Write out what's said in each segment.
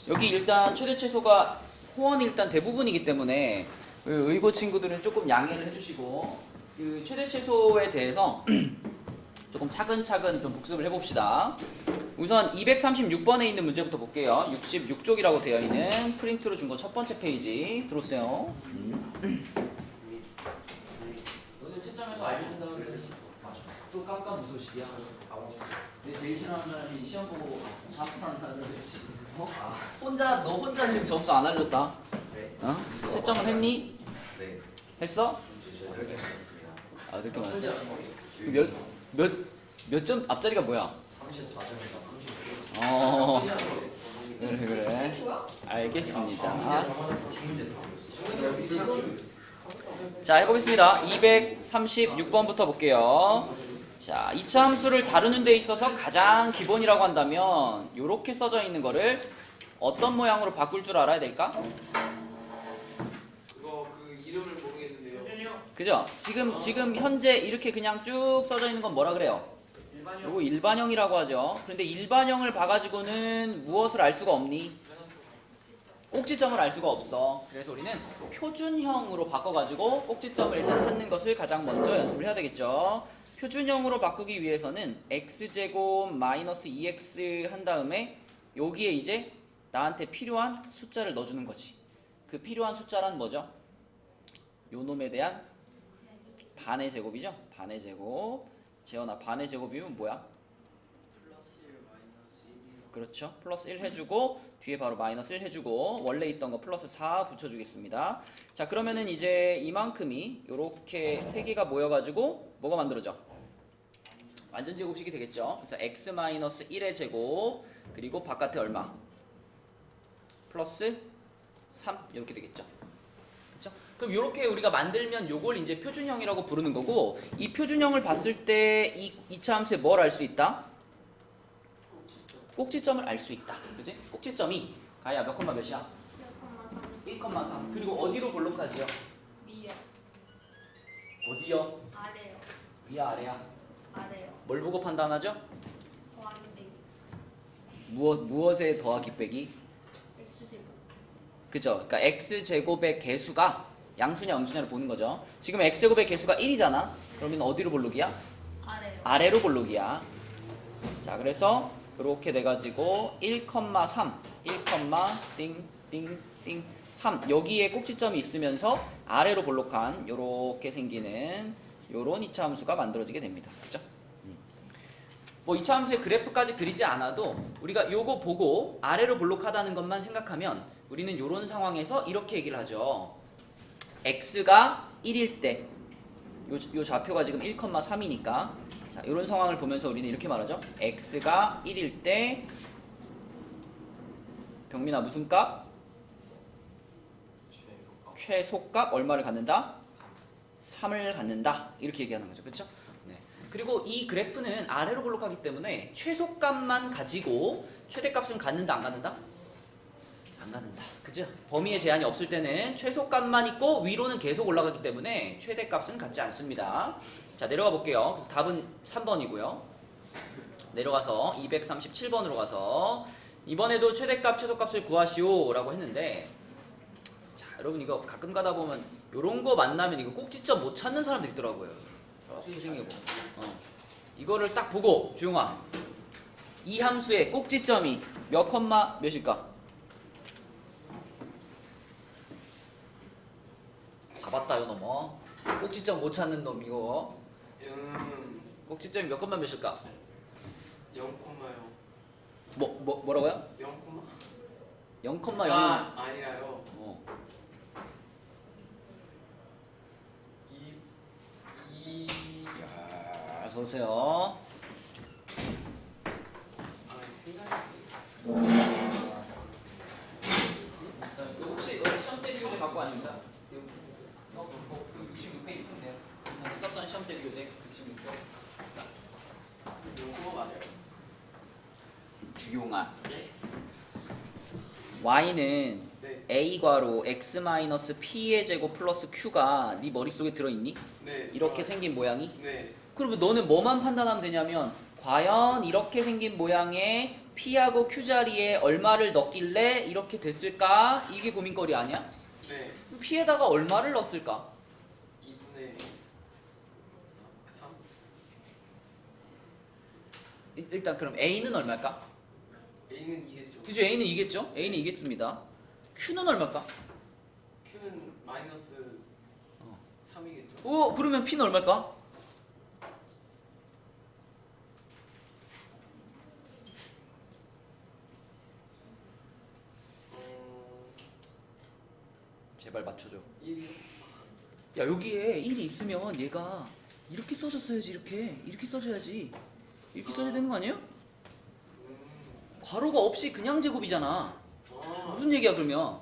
여기 일단 최대 최소가 호원이 일단 대부분이기 때문에 그 의고 친구들은 조금 양해를 해주시고 그 최대 최소에 대해서 조금 차근차근 좀 복습을 해봅시다. 우선 236번에 있는 문제부터 볼게요. 66쪽이라고 되어 있는 프린트로 준 거 첫 번째 페이지 들어오세요. 너네 채점에서 알려준 다음에 또 깜깜무소식이야. 근데 제일 싫어하는 사람이 시험 보고 자폭하는 사람들이지. 너 혼자 지금 점수 안 알렸다. 네. 어? 채점은 했니? 네. 했어? 그렇게 했습니다. 아, 늦게 말했어. 몇 점 앞자리가 뭐야? 34점이다. 그래. 알겠습니다. 자, 해보겠습니다. 236번부터 볼게요. 자, 2차 함수를 다루는 데 있어서 가장 기본이라고 한다면 이렇게 써져 있는 거를 어떤 모양으로 바꿀 줄 알아야 될까? 그거 그 이름을 모르겠는데요. 그죠? 지금 현재 이렇게 그냥 쭉 써져 있는 건 뭐라 그래요? 요거 일반형이라고 하죠. 그런데 일반형을 봐가지고는 무엇을 알 수가 없니? 꼭지점을 알 수가 없어. 그래서 우리는 표준형으로 바꿔가지고 꼭지점을 일단 찾는 것을 가장 먼저 연습을 해야 되겠죠. 표준형으로 바꾸기 위해서는 x제곱 마이너스 2x 한 다음에 여기에 이제 나한테 필요한 숫자를 넣어주는 거지. 그 필요한 숫자란 뭐죠? 요 놈에 대한 반의 제곱이죠. 반의 제곱. 재현아, 반의 제곱이면 뭐야? 플러스 1 마이너스 1이요. 그렇죠. 플러스 1 해주고 뒤에 바로 마이너스 1 해주고 원래 있던 거 플러스 4 붙여주겠습니다. 자, 그러면은 이제 이만큼이 요렇게 세 개가 모여가지고 뭐가 만들어져? 완전 제곱식이 되겠죠. 그래서 x 마이너스 1의 제곱 그리고 바깥에 얼마? 플러스 3 이렇게 되겠죠. 그렇죠? 그럼 이렇게 우리가 만들면 요걸 이제 표준형이라고 부르는 거고, 이 표준형을 봤을 때 이 2차 함수에 뭘 알 수 있다? 꼭지점을 알 수 있다. 그지? 꼭지점이 가야 몇 콤마 몇이야? 1,3. 그리고 어디로 볼록하지요? 위요. 어디요? 아래요. 위야 아래야? 아래요. 뭘 보고 판단하죠? 더하기 빼기. 무엇에 더하기 빼기? x제곱. 그죠? 그러니까 x제곱의 개수가 양수냐 음수냐를 보는 거죠. 지금 x제곱의 개수가 1이잖아. 그러면 어디로 볼록이야? 아래요. 아래로 볼록이야. 자, 그래서 이렇게 돼가지고 1,3 1,띵띵띵 3 여기에 꼭지점이 있으면서 아래로 볼록한 요렇게 생기는 요런 2차 함수가 만들어지게 됩니다. 그죠? 뭐 2차 함수의 그래프까지 그리지 않아도 우리가 요거 보고 아래로 볼록하다는 것만 생각하면 우리는 요런 상황에서 이렇게 얘기를 하죠. x가 1일 때 요 좌표가 지금 1,3이니까 자, 요런 상황을 보면서 우리는 이렇게 말하죠. x가 1일 때 병민아 무슨 값? 최소값 얼마를 갖는다? 3을 갖는다. 이렇게 얘기하는 거죠. 그렇죠? 네. 그리고 이 그래프는 아래로 볼록하기 때문에 최소값만 가지고 최대값은 갖는다 안 갖는다? 안 갖는다. 그죠? 범위에 제한이 없을 때는 최소값만 있고 위로는 계속 올라가기 때문에 최대값은 갖지 않습니다. 자, 내려가 볼게요. 그래서 답은 3번이고요. 내려가서 237번으로 가서 이번에도 최대값, 최소값을 구하시오 라고 했는데, 자, 여러분 이거 가끔 가다 보면 요런 거 만나면 이거 꼭지점 못 찾는 사람들 있더라고요. 생기고. 이거를 딱 보고 주용아, 이 함수의 꼭지점이 몇 컴마 몇일까? 잡았다 요 놈어. 꼭지점 못 찾는 놈 이거. 꼭지점이 몇 컴마 몇일까? 0,0요. 뭐라고요? 0, 0 컴마 0. 아니라요. 2 야, 어서 오세요. 혹시 시험 때 비교제 갖고 왔습니다. 66페이지 보세요. 전에 썼던 시험 때 비교제 66쪽. 0, 맞아요. 주용아. y는 네. a 괄호 x-p의 제곱 플러스 q가 네 머릿속에 들어있니? 네. 이렇게 생긴 모양이? 네. 그러면 너는 뭐만 판단하면 되냐면 과연 이렇게 생긴 모양의 P하고 Q 자리에 얼마를 넣길래 이렇게 됐을까? 이게 고민거리 아니야? 네. P에다가 얼마를 넣었을까? 2분의 3. 일단 그럼 A는 얼마일까? A는 2겠죠. 그죠? A는 2겠죠? A는 2겠습니다. Q는 얼마일까? Q는 마이너스 3이겠죠. 그러면 P는 얼마일까? 제발 맞춰줘. 1이요. 야, 여기에 1이 있으면 얘가 이렇게 써졌어야지. 이렇게 써줘야지. 이렇게 써야 되는 거 아니에요? 괄호가 없이 그냥 제곱이잖아. 무슨 얘기야 그러면?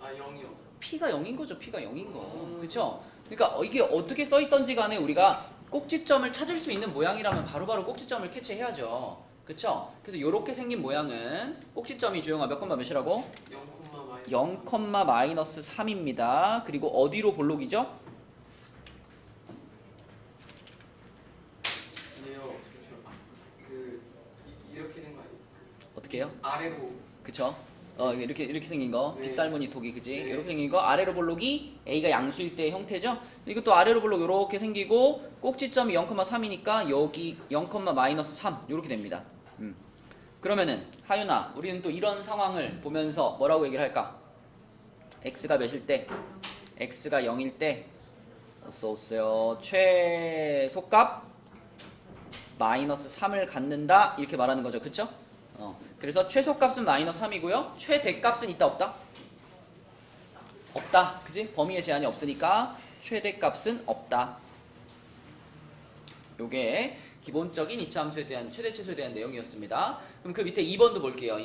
0이요. P가 0인 거죠. P가 0인 거. 그쵸? 그러니까 이게 어떻게 써있던지 간에 우리가 꼭지점을 찾을 수 있는 모양이라면 바로바로 꼭지점을 캐치해야죠. 그쵸? 그래서 이렇게 생긴 모양은 꼭지점이 주영아 몇 콤마 몇이라고? 0, 마이너스 3입니다. 그리고 어디로 볼록이죠? 네요. 잠시만. 이렇게 된 거 아니에요? 어떻게 해요? 아래로. 그쵸? 이렇게 생긴 거 네. 빗살무늬 독이 그지? 네. 이렇게 생긴 거 아래로 볼록이 A가 양수일 때의 형태죠? 이것도 아래로 볼록 이렇게 생기고 꼭지점이 0,3이니까 여기 0, 마이너스 3 이렇게 됩니다. 그러면은 하윤아 우리는 또 이런 상황을 보면서 뭐라고 얘기를 할까? X가 몇일 때? X가 0일 때 어서오세요. 최소값 마이너스 3을 갖는다 이렇게 말하는 거죠. 그쵸? 그래서 최소값은 마이너스 3이고요. 최대값은 있다 없다? 없다. 그지? 범위의 제한이 없으니까 최대값은 없다. 요게 기본적인 이차함수에 대한 최대 최소에 대한 내용이었습니다. 그럼 그 밑에 2번도 볼게요.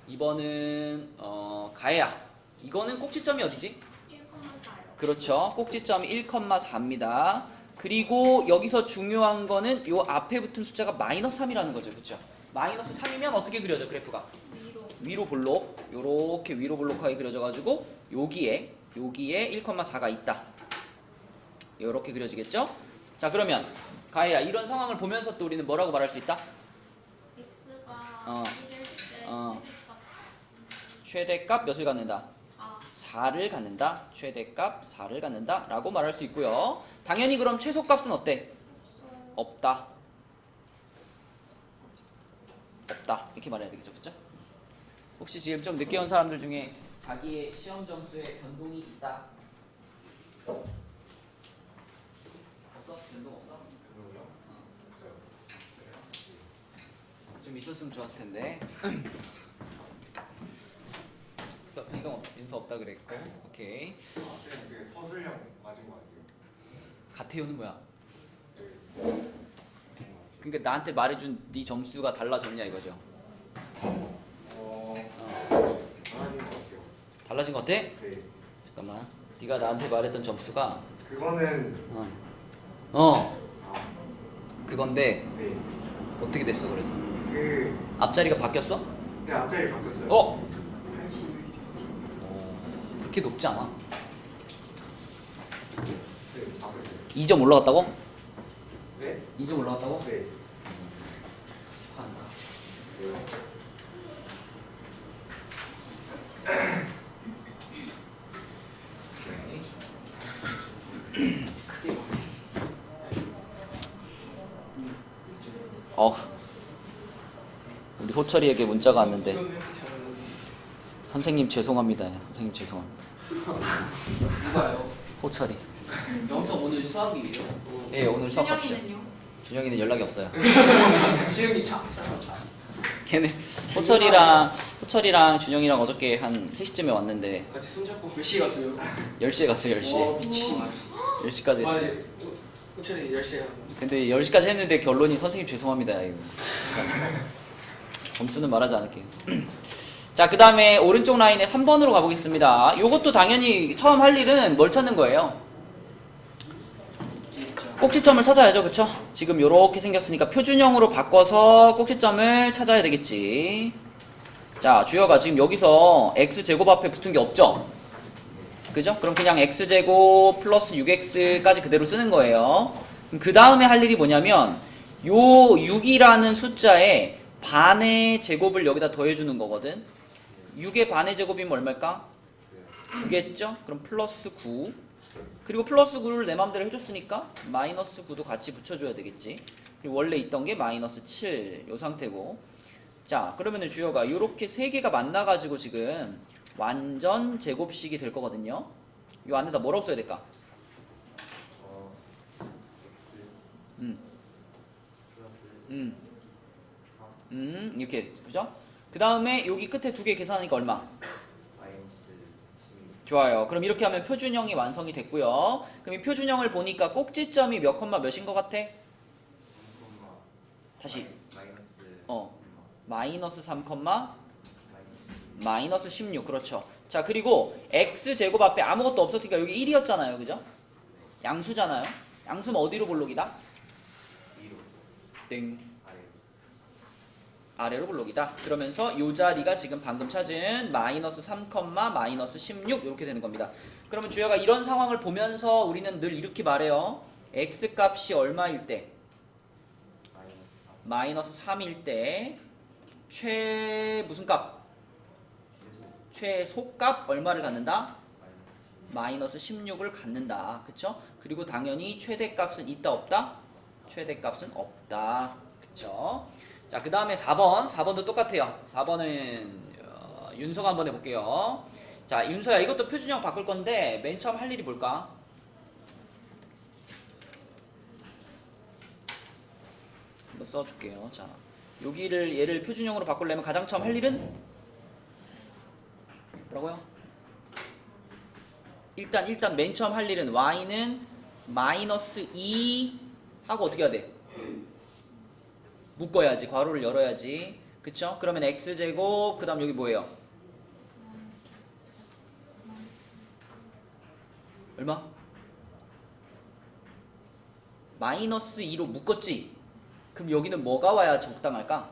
2번은 가해야. 이거는 꼭지점이 어디지? 1,4요. 그렇죠. 꼭지점이 1,4입니다. 그리고 여기서 중요한 거는 요 앞에 붙은 숫자가 마이너스 3이라는 거죠. 그렇죠? 마이너스 3이면 어떻게 그려져 그래프가? 위로 볼록. 요렇게 위로 볼록하게 그려져가지고 여기에 1,4가 있다. 요렇게 그려지겠죠? 자 그러면 가희야 이런 상황을 보면서 또 우리는 뭐라고 말할 수 있다? X가 1일 때 어. 최대값 최대값 몇을 갖는다? 4를 갖는다. 최대값 4를 갖는다 라고 말할 수 있고요. 당연히 그럼 최소값은 어때? 없다. 없다 이렇게 말해야 되겠죠. 그쵸? 혹시 지금 좀 늦게 온 사람들 중에 자기의 시험 점수에 변동이 있다? 없어? 변동 없어? 좀 있었으면 좋았을 텐데. 변동 인수 없다 그랬고. 오케이. 그게 서술형 맞은 거 아니에요? 가태효는 뭐야? 그러니까 나한테 말해준 네 점수가 달라졌냐 이거죠. 아닌 것 같아요. 달라진 것 같아? 네. 잠깐만. 네가 나한테 말했던 점수가 그거는 그건데 네. 어떻게 됐어 그래서? 그 앞자리가 바뀌었어? 네, 앞자리 바뀌었어요. 80. 그렇게 높지 않아. 네, 바뀌었어요. 2점 올라갔다고? 네? 2점 올라갔다고? 네. 축하한다. 네. 우리 호철이에게 문자가 왔는데 이건 이렇게 잘하는. 선생님 죄송합니다. 선생님 죄송합니다. 누가요? 호철이. 영서 오늘 수학이에요? 예, 오늘 수업 봤죠. 준영이는요? 준영이는 연락이 없어요. 수영이 차. 걔네 호철이랑 준영이랑 어저께 한 3시쯤에 왔는데 같이 손잡고 몇 시에 갔어요? 10시에 갔어요. 10시에. 미친. 10시까지 아, 했어요. 호철이 10시에 근데 10시까지 했는데 결론이 선생님 죄송합니다. 이거. 점수는 말하지 않을게요. 자, 그 다음에 오른쪽 라인에 3번으로 가보겠습니다. 요것도 당연히 처음 할 일은 뭘 찾는 거예요? 꼭지점을 찾아야죠. 그쵸? 지금 요렇게 생겼으니까 표준형으로 바꿔서 꼭지점을 찾아야 되겠지. 자, 주여가 지금 여기서 x제곱 앞에 붙은 게 없죠? 그죠? 그럼 그냥 x제곱 플러스 6x까지 그대로 쓰는 거예요. 그 다음에 할 일이 뭐냐면 요 6이라는 숫자에 반의 제곱을 여기다 더해주는 거거든. 6의 반의 제곱이면 얼마일까? 9겠죠? 그럼 플러스 9. 그리고 플러스 9를 내 맘대로 해줬으니까 마이너스 9도 같이 붙여줘야 되겠지. 그리고 원래 있던 게 마이너스 7 요 상태고. 자, 그러면은 주여가 요렇게 세 개가 만나가지고 지금 완전 제곱식이 될 거거든요. 요 안에다 뭐라고 써야 될까? X 음, 플러스 3 이렇게 그죠? 그 다음에 여기 끝에 두 개 계산하니까 얼마? 마이너스 16 좋아요. 그럼 이렇게 하면 표준형이 완성이 됐고요. 그럼 이 표준형을 보니까 꼭지점이 몇 콤마 몇인 것 같아? 3, 다시 마이너스 마이너스 3 콤마 마이너스 마이너스 16. 그렇죠. 자, 그리고 x제곱 앞에 아무것도 없었으니까 여기 1이었잖아요. 그죠? 양수잖아요. 양수면 어디로 볼록이다? 2로 땡. 아래로 아래로 볼록이다. 그러면서 요 자리가 지금 방금 찾은 마이너스 3 마이너스 16 이렇게 되는 겁니다. 그러면 주여가 이런 상황을 보면서 우리는 늘 이렇게 말해요. x 값이 얼마일 때? 마이너스 3 마이너스 3일 때 무슨 값? 최소값 얼마를 갖는다? 마이너스 16을 갖는다. 그쵸? 그리고 당연히 최대값은 있다 없다? 최대값은 없다. 그쵸? 자, 그 다음에 4번. 4번도 똑같아요. 4번은 윤서가 한번 해볼게요. 자, 윤서야, 이것도 표준형 바꿀 건데 맨 처음 할 일이 뭘까? 한번 써줄게요. 자, 여기를 얘를 표준형으로 바꾸려면 가장 처음 할 일은 뭐라고요? 일단 맨 처음 할 일은 y는 마이너스 2 하고 어떻게 해야 돼? 묶어야지. 괄호를 열어야지. 그쵸? 그러면 x제곱 그 다음 여기 뭐예요? 얼마? 마이너스 2로 묶었지? 그럼 여기는 뭐가 와야 적당할까?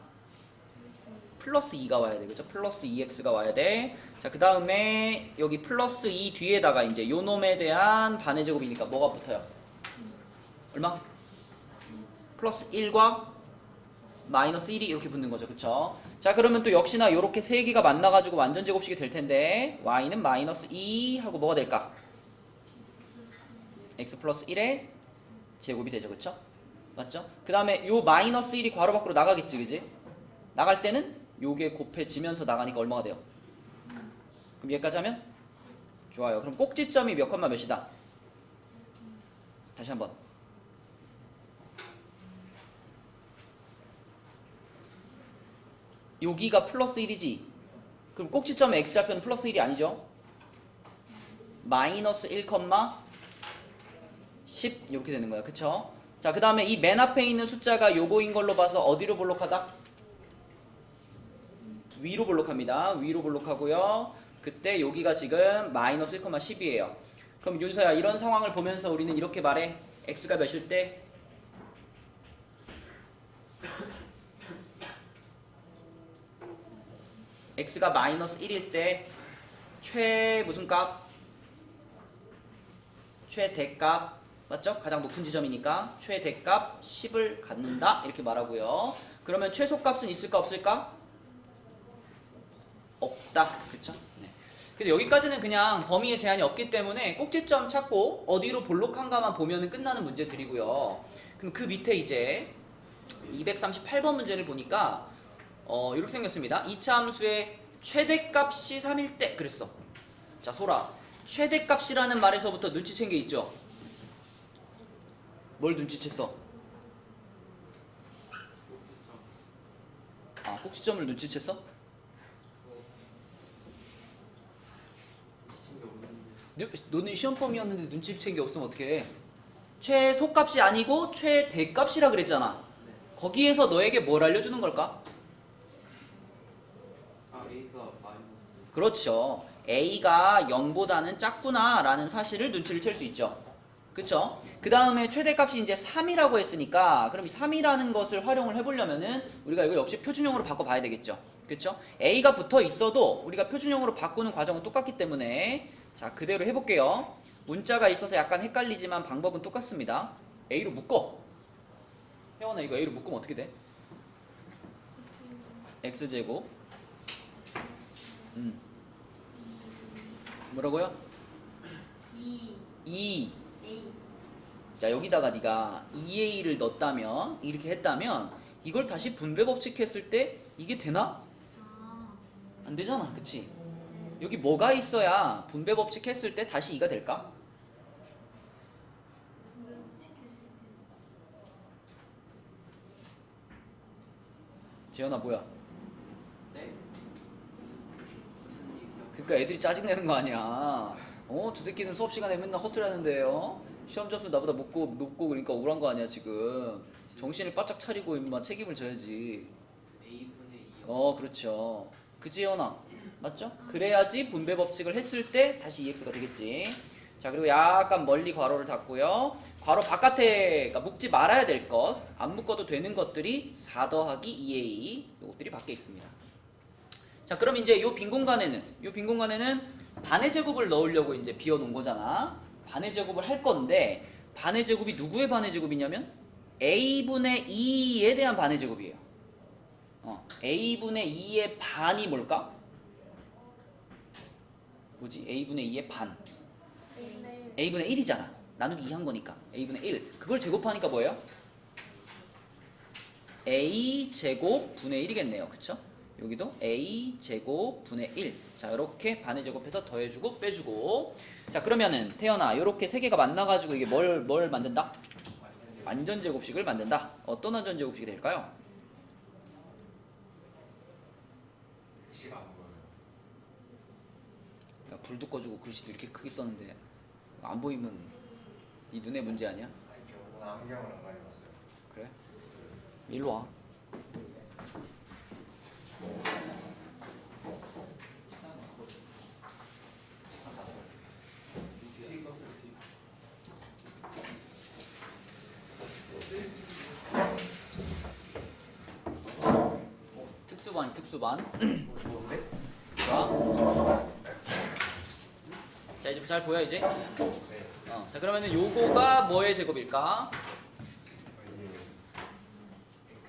플러스 2가 와야 돼. 그죠? 플러스 2x가 와야 돼. 자, 그 다음에 여기 플러스 2 뒤에다가 이제 요 놈에 대한 반의 제곱이니까 뭐가 붙어요? 얼마? 플러스 1과 마이너스 1이 이렇게 붙는 거죠. 그쵸? 자, 그러면 또 역시나 요렇게 세 개가 만나가지고 완전 제곱식이 될 텐데 y는 마이너스 2 하고 뭐가 될까? x 플러스 1의 제곱이 되죠. 그쵸? 맞죠? 그 다음에 요 마이너스 1이 괄호 밖으로 나가겠지. 그지? 나갈 때는 요게 곱해지면서 나가니까 얼마가 돼요? 그럼 얘까지 하면? 좋아요. 그럼 꼭지점이 몇 콤마 몇이다? 다시 한번. 여기가 플러스 1이지? 그럼 꼭지점의 x좌표는 플러스 1이 아니죠? 마이너스 1, 10 이렇게 되는 거야. 그쵸? 자, 그 다음에 이 맨 앞에 있는 숫자가 요거인 걸로 봐서 어디로 볼록하다? 위로 볼록합니다. 위로 볼록하고요. 그때 여기가 지금 마이너스 1, 10이에요. 그럼 윤서야, 이런 상황을 보면서 우리는 이렇게 말해. x가 몇일 때? x가 마이너스 1일 때 무슨 값? 최대값 맞죠? 가장 높은 지점이니까 최대값 10을 갖는다 이렇게 말하고요. 그러면 최소값은 있을까 없을까? 없다. 그쵸? 네. 그래서 여기까지는 그냥 범위의 제한이 없기 때문에 꼭지점 찾고 어디로 볼록한가만 보면 끝나는 문제들이고요. 그럼 그 밑에 이제 238번 문제를 보니까 이렇게 생겼습니다. 이차함수의 최대값이 3일 때 그랬어. 자, 소라, 최대값이라는 말에서부터 눈치챈 게 있죠? 뭘 눈치챘어? 아, 꼭지점을 눈치챘어? 너는 시험범이었는데 눈치챈 게 없으면 어떡해? 최소값이 아니고 최대값이라 그랬잖아. 거기에서 너에게 뭘 알려주는 걸까? A가 마이너스 그렇죠. A가 0보다는 작구나 라는 사실을 눈치를 챌 수 있죠. 그쵸? 그 다음에 최대값이 이제 3이라고 했으니까 그럼 이 3이라는 것을 활용을 해보려면은 우리가 이거 역시 표준형으로 바꿔봐야 되겠죠. 그쵸? A가 붙어 있어도 우리가 표준형으로 바꾸는 과정은 똑같기 때문에 자, 그대로 해볼게요. 문자가 있어서 약간 헷갈리지만 방법은 똑같습니다. A로 묶어. 혜원아 이거 a로 묶으면 어떻게 돼? x제곱 뭐라고요? 2 2. A 자 여기다가 네가 2a를 넣었다면 이렇게 했다면 이걸 다시 분배 법칙 했을 때 이게 되나? 아 안 되잖아 그치? 여기 뭐가 있어야 분배 법칙 했을 때 다시 2가 될까? 치켰을 재현아 뭐야? 네? 무슨 얘기야? 그러니까 애들이 짜증내는 거 아니야. 저 새끼는 수업 시간에 맨날 헛소리 하는데요. 시험 점수 나보다 높고 그러니까 우울한 거 아니야 지금. 정신을 바짝 차리고 임마 책임을 져야지. a분의 2요. 그렇죠. 그치 혜원아? 맞죠? 그래야지 분배 법칙을 했을 때 다시 EX가 되겠지. 자 그리고 약간 멀리 괄호를 닫고요. 괄호 바깥에 그러니까 묶지 말아야 될 것, 안 묶어도 되는 것들이 4 더하기 2A 이것들이 밖에 있습니다. 자 그럼 이제 요 빈 공간에는 반의 제곱을 넣으려고 이제 비워놓은 거잖아. 반의 제곱을 할 건데 반의 제곱이 누구의 반의 제곱이냐면 a분의 2에 대한 반의 제곱이에요. a분의 2의 반이 뭘까? 뭐지? a분의 2의 반. 때 a분의 1이잖아. 나누기 2 한 거니까. a분의 1. 그걸 제곱하니까 뭐예요? a 제곱 분의 1이겠네요. 그쵸? 여기도 a 제곱 분의 1. 자, 이렇게 반의 제곱해서 더해주고 빼주고. 자, 그러면은 태연아, 이렇게 세 개가 만나가지고 이게 뭘 만든다? 완전 제곱식을 만든다. 어떤 완전 제곱식이 될까요? 글씨가 안 보여요. 야, 불도 꺼주고 글씨도 이렇게 크게 썼는데 안 보이면 네 눈의 문제 아니야? 아니 저 오늘 안경을 안 가져왔어요. 그래? 일로 와. 특수반. 좋은데? 좋아. 자, 이제 잘 보여 이제? 네. 자, 그러면은 요거가 뭐의 제곱일까? 이제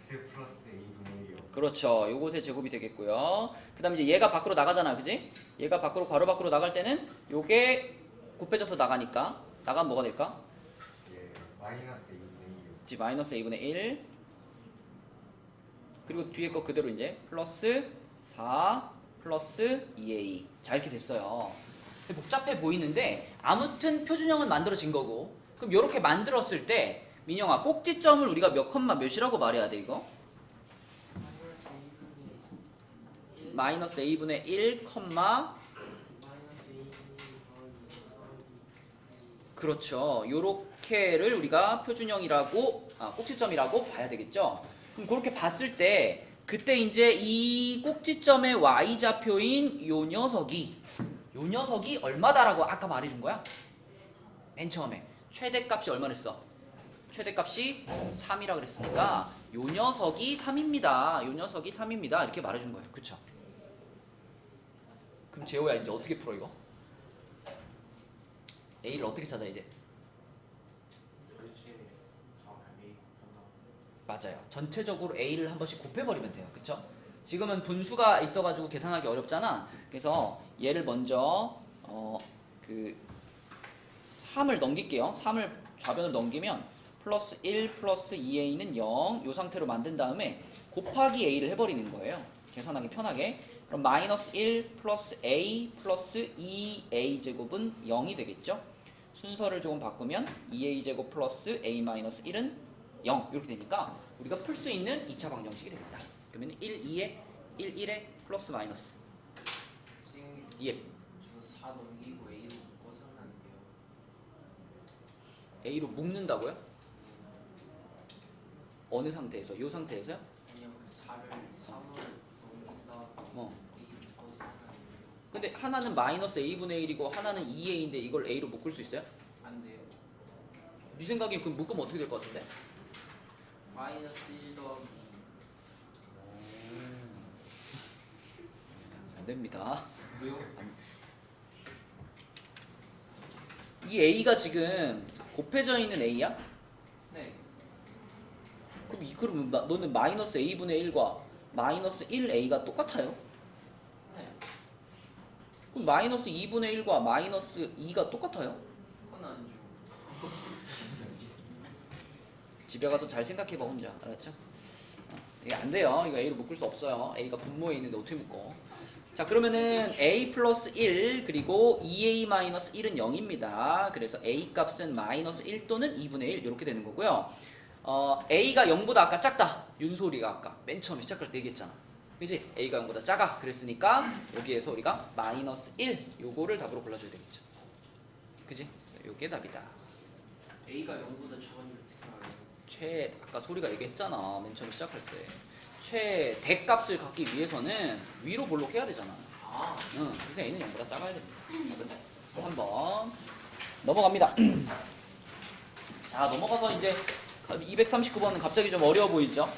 x 플러스 a분의 1이요. 그렇죠. 요것의 제곱이 되겠고요. 그 다음에 이제 얘가 밖으로 나가잖아. 그지? 얘가 괄호 밖으로 나갈 때는 요게 곱해져서 나가니까 나가면 뭐가 될까? 예, 마이너스 a분의 1이요. 지 마이너스 a분의 1 그리고 뒤에 거 그대로 이제 플러스 4 플러스 2a. 자, 이렇게 됐어요. 복잡해 보이는데 아무튼 표준형은 만들어진 거고, 그럼 이렇게 만들었을 때 민영아, 꼭지점을 우리가 몇 컴마 몇이라고 말해야 돼 이거? 마이너스 a분의 1 컴마 그렇죠. 요렇게를 우리가 표준형이라고 꼭지점이라고 봐야 되겠죠. 그럼 그렇게 봤을 때 그때 이제 이 꼭지점의 y좌표인 요 녀석이 얼마다라고 아까 말해준 거야? 맨 처음에 최대값이 얼마랬어? 최대값이 3이라 그랬으니까 요 녀석이 3입니다. 요 녀석이 3입니다. 이렇게 말해준 거예요. 그쵸? 그럼 재호야 이제 어떻게 풀어 이거? A를 어떻게 찾아 이제? 그렇지. 정확하게 맞아요. 전체적으로 A를 한 번씩 곱해버리면 돼요. 그쵸? 지금은 분수가 있어가지고 계산하기 어렵잖아. 그래서 얘를 먼저 그 3을 넘길게요. 3을 좌변을 넘기면 플러스 1 플러스 2a는 0 이 상태로 만든 다음에 곱하기 a를 해버리는 거예요. 계산하기 편하게. 그럼 마이너스 1 플러스 a 플러스 2a 제곱은 0이 되겠죠? 순서를 조금 바꾸면 2a 제곱 플러스 a 마이너스 1은 0 이렇게 되니까 우리가 풀 수 있는 2차 방정식이 됩니다. 그러면 1, 2에 1, 1에 플러스 마이너스 선생님, 2에 저 4 넘기고 a로 묶어서는 안 돼요. a로 묶는다고요? 어느 상태에서? 이 상태에서요? 그냥 3을 넘긴다. 어. a 묶어서는 안 돼요. 근데 하나는 마이너스 a분의 1이고 하나는 2a인데 이걸 a로 묶을 수 있어요? 안 돼요. 네 생각에 그럼 묶으면 어떻게 될 것 같은데? 마이너스 1 더하기 안 됩니다. 왜요? 이 a가 지금 곱해져 있는 a야? 네. 그럼 그럼 너는 마이너스 a분의 1과 마이너스 1a가 똑같아요? 네. 그럼 마이너스 2분의 1과 마이너스 2가 똑같아요? 그건 아니죠. 집에 가서 잘 생각해봐 혼자. 알았죠? 이게 안 돼요. 이거 a로 묶을 수 없어요. a가 분모에 있는데 어떻게 묶어? 자, 그러면은 a 플러스 1 그리고 2a 마이너스 1은 0입니다. 그래서 a 값은 마이너스 1 또는 2분의 1 이렇게 되는 거고요. a가 0보다 아까 작다. 윤소리가 아까 맨 처음에 시작할 때 얘기했잖아. 그지? a가 0보다 작아. 그랬으니까 여기에서 우리가 마이너스 1 요거를 답으로 골라줘야 되겠죠. 그지? 요게 답이다. A가 0보다 작은데 어떻게 알아요? 아까 소리가 얘기했잖아. 맨 처음에 시작할 때. 최대값을 갖기 위해서는 위로 볼록해야 되잖아. 아, 응, 그래서 a는 0보다 작아야 됩니다. 3번 넘어갑니다. 자, 넘어가서 이제 239번은 갑자기 좀 어려워 보이죠?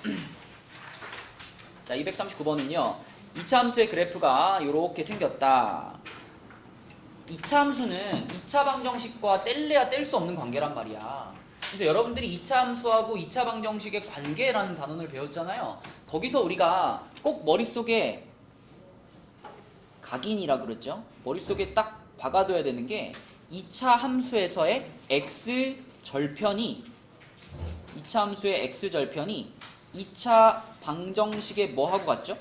자, 239번은요. 2차 함수의 그래프가 이렇게 생겼다. 2차 함수는 2차 방정식과 뗄래야 뗄 수 없는 관계란 말이야. 그래서 여러분들이 2차 함수하고 2차 방정식의 관계라는 단원을 배웠잖아요. 거기서 우리가 꼭 머릿속에 각인이라 그랬죠. 머릿속에 딱 박아둬야 되는 게 2차 함수에서의 x절편이 2차 함수의 x절편이 2차 방정식의 뭐하고 같죠?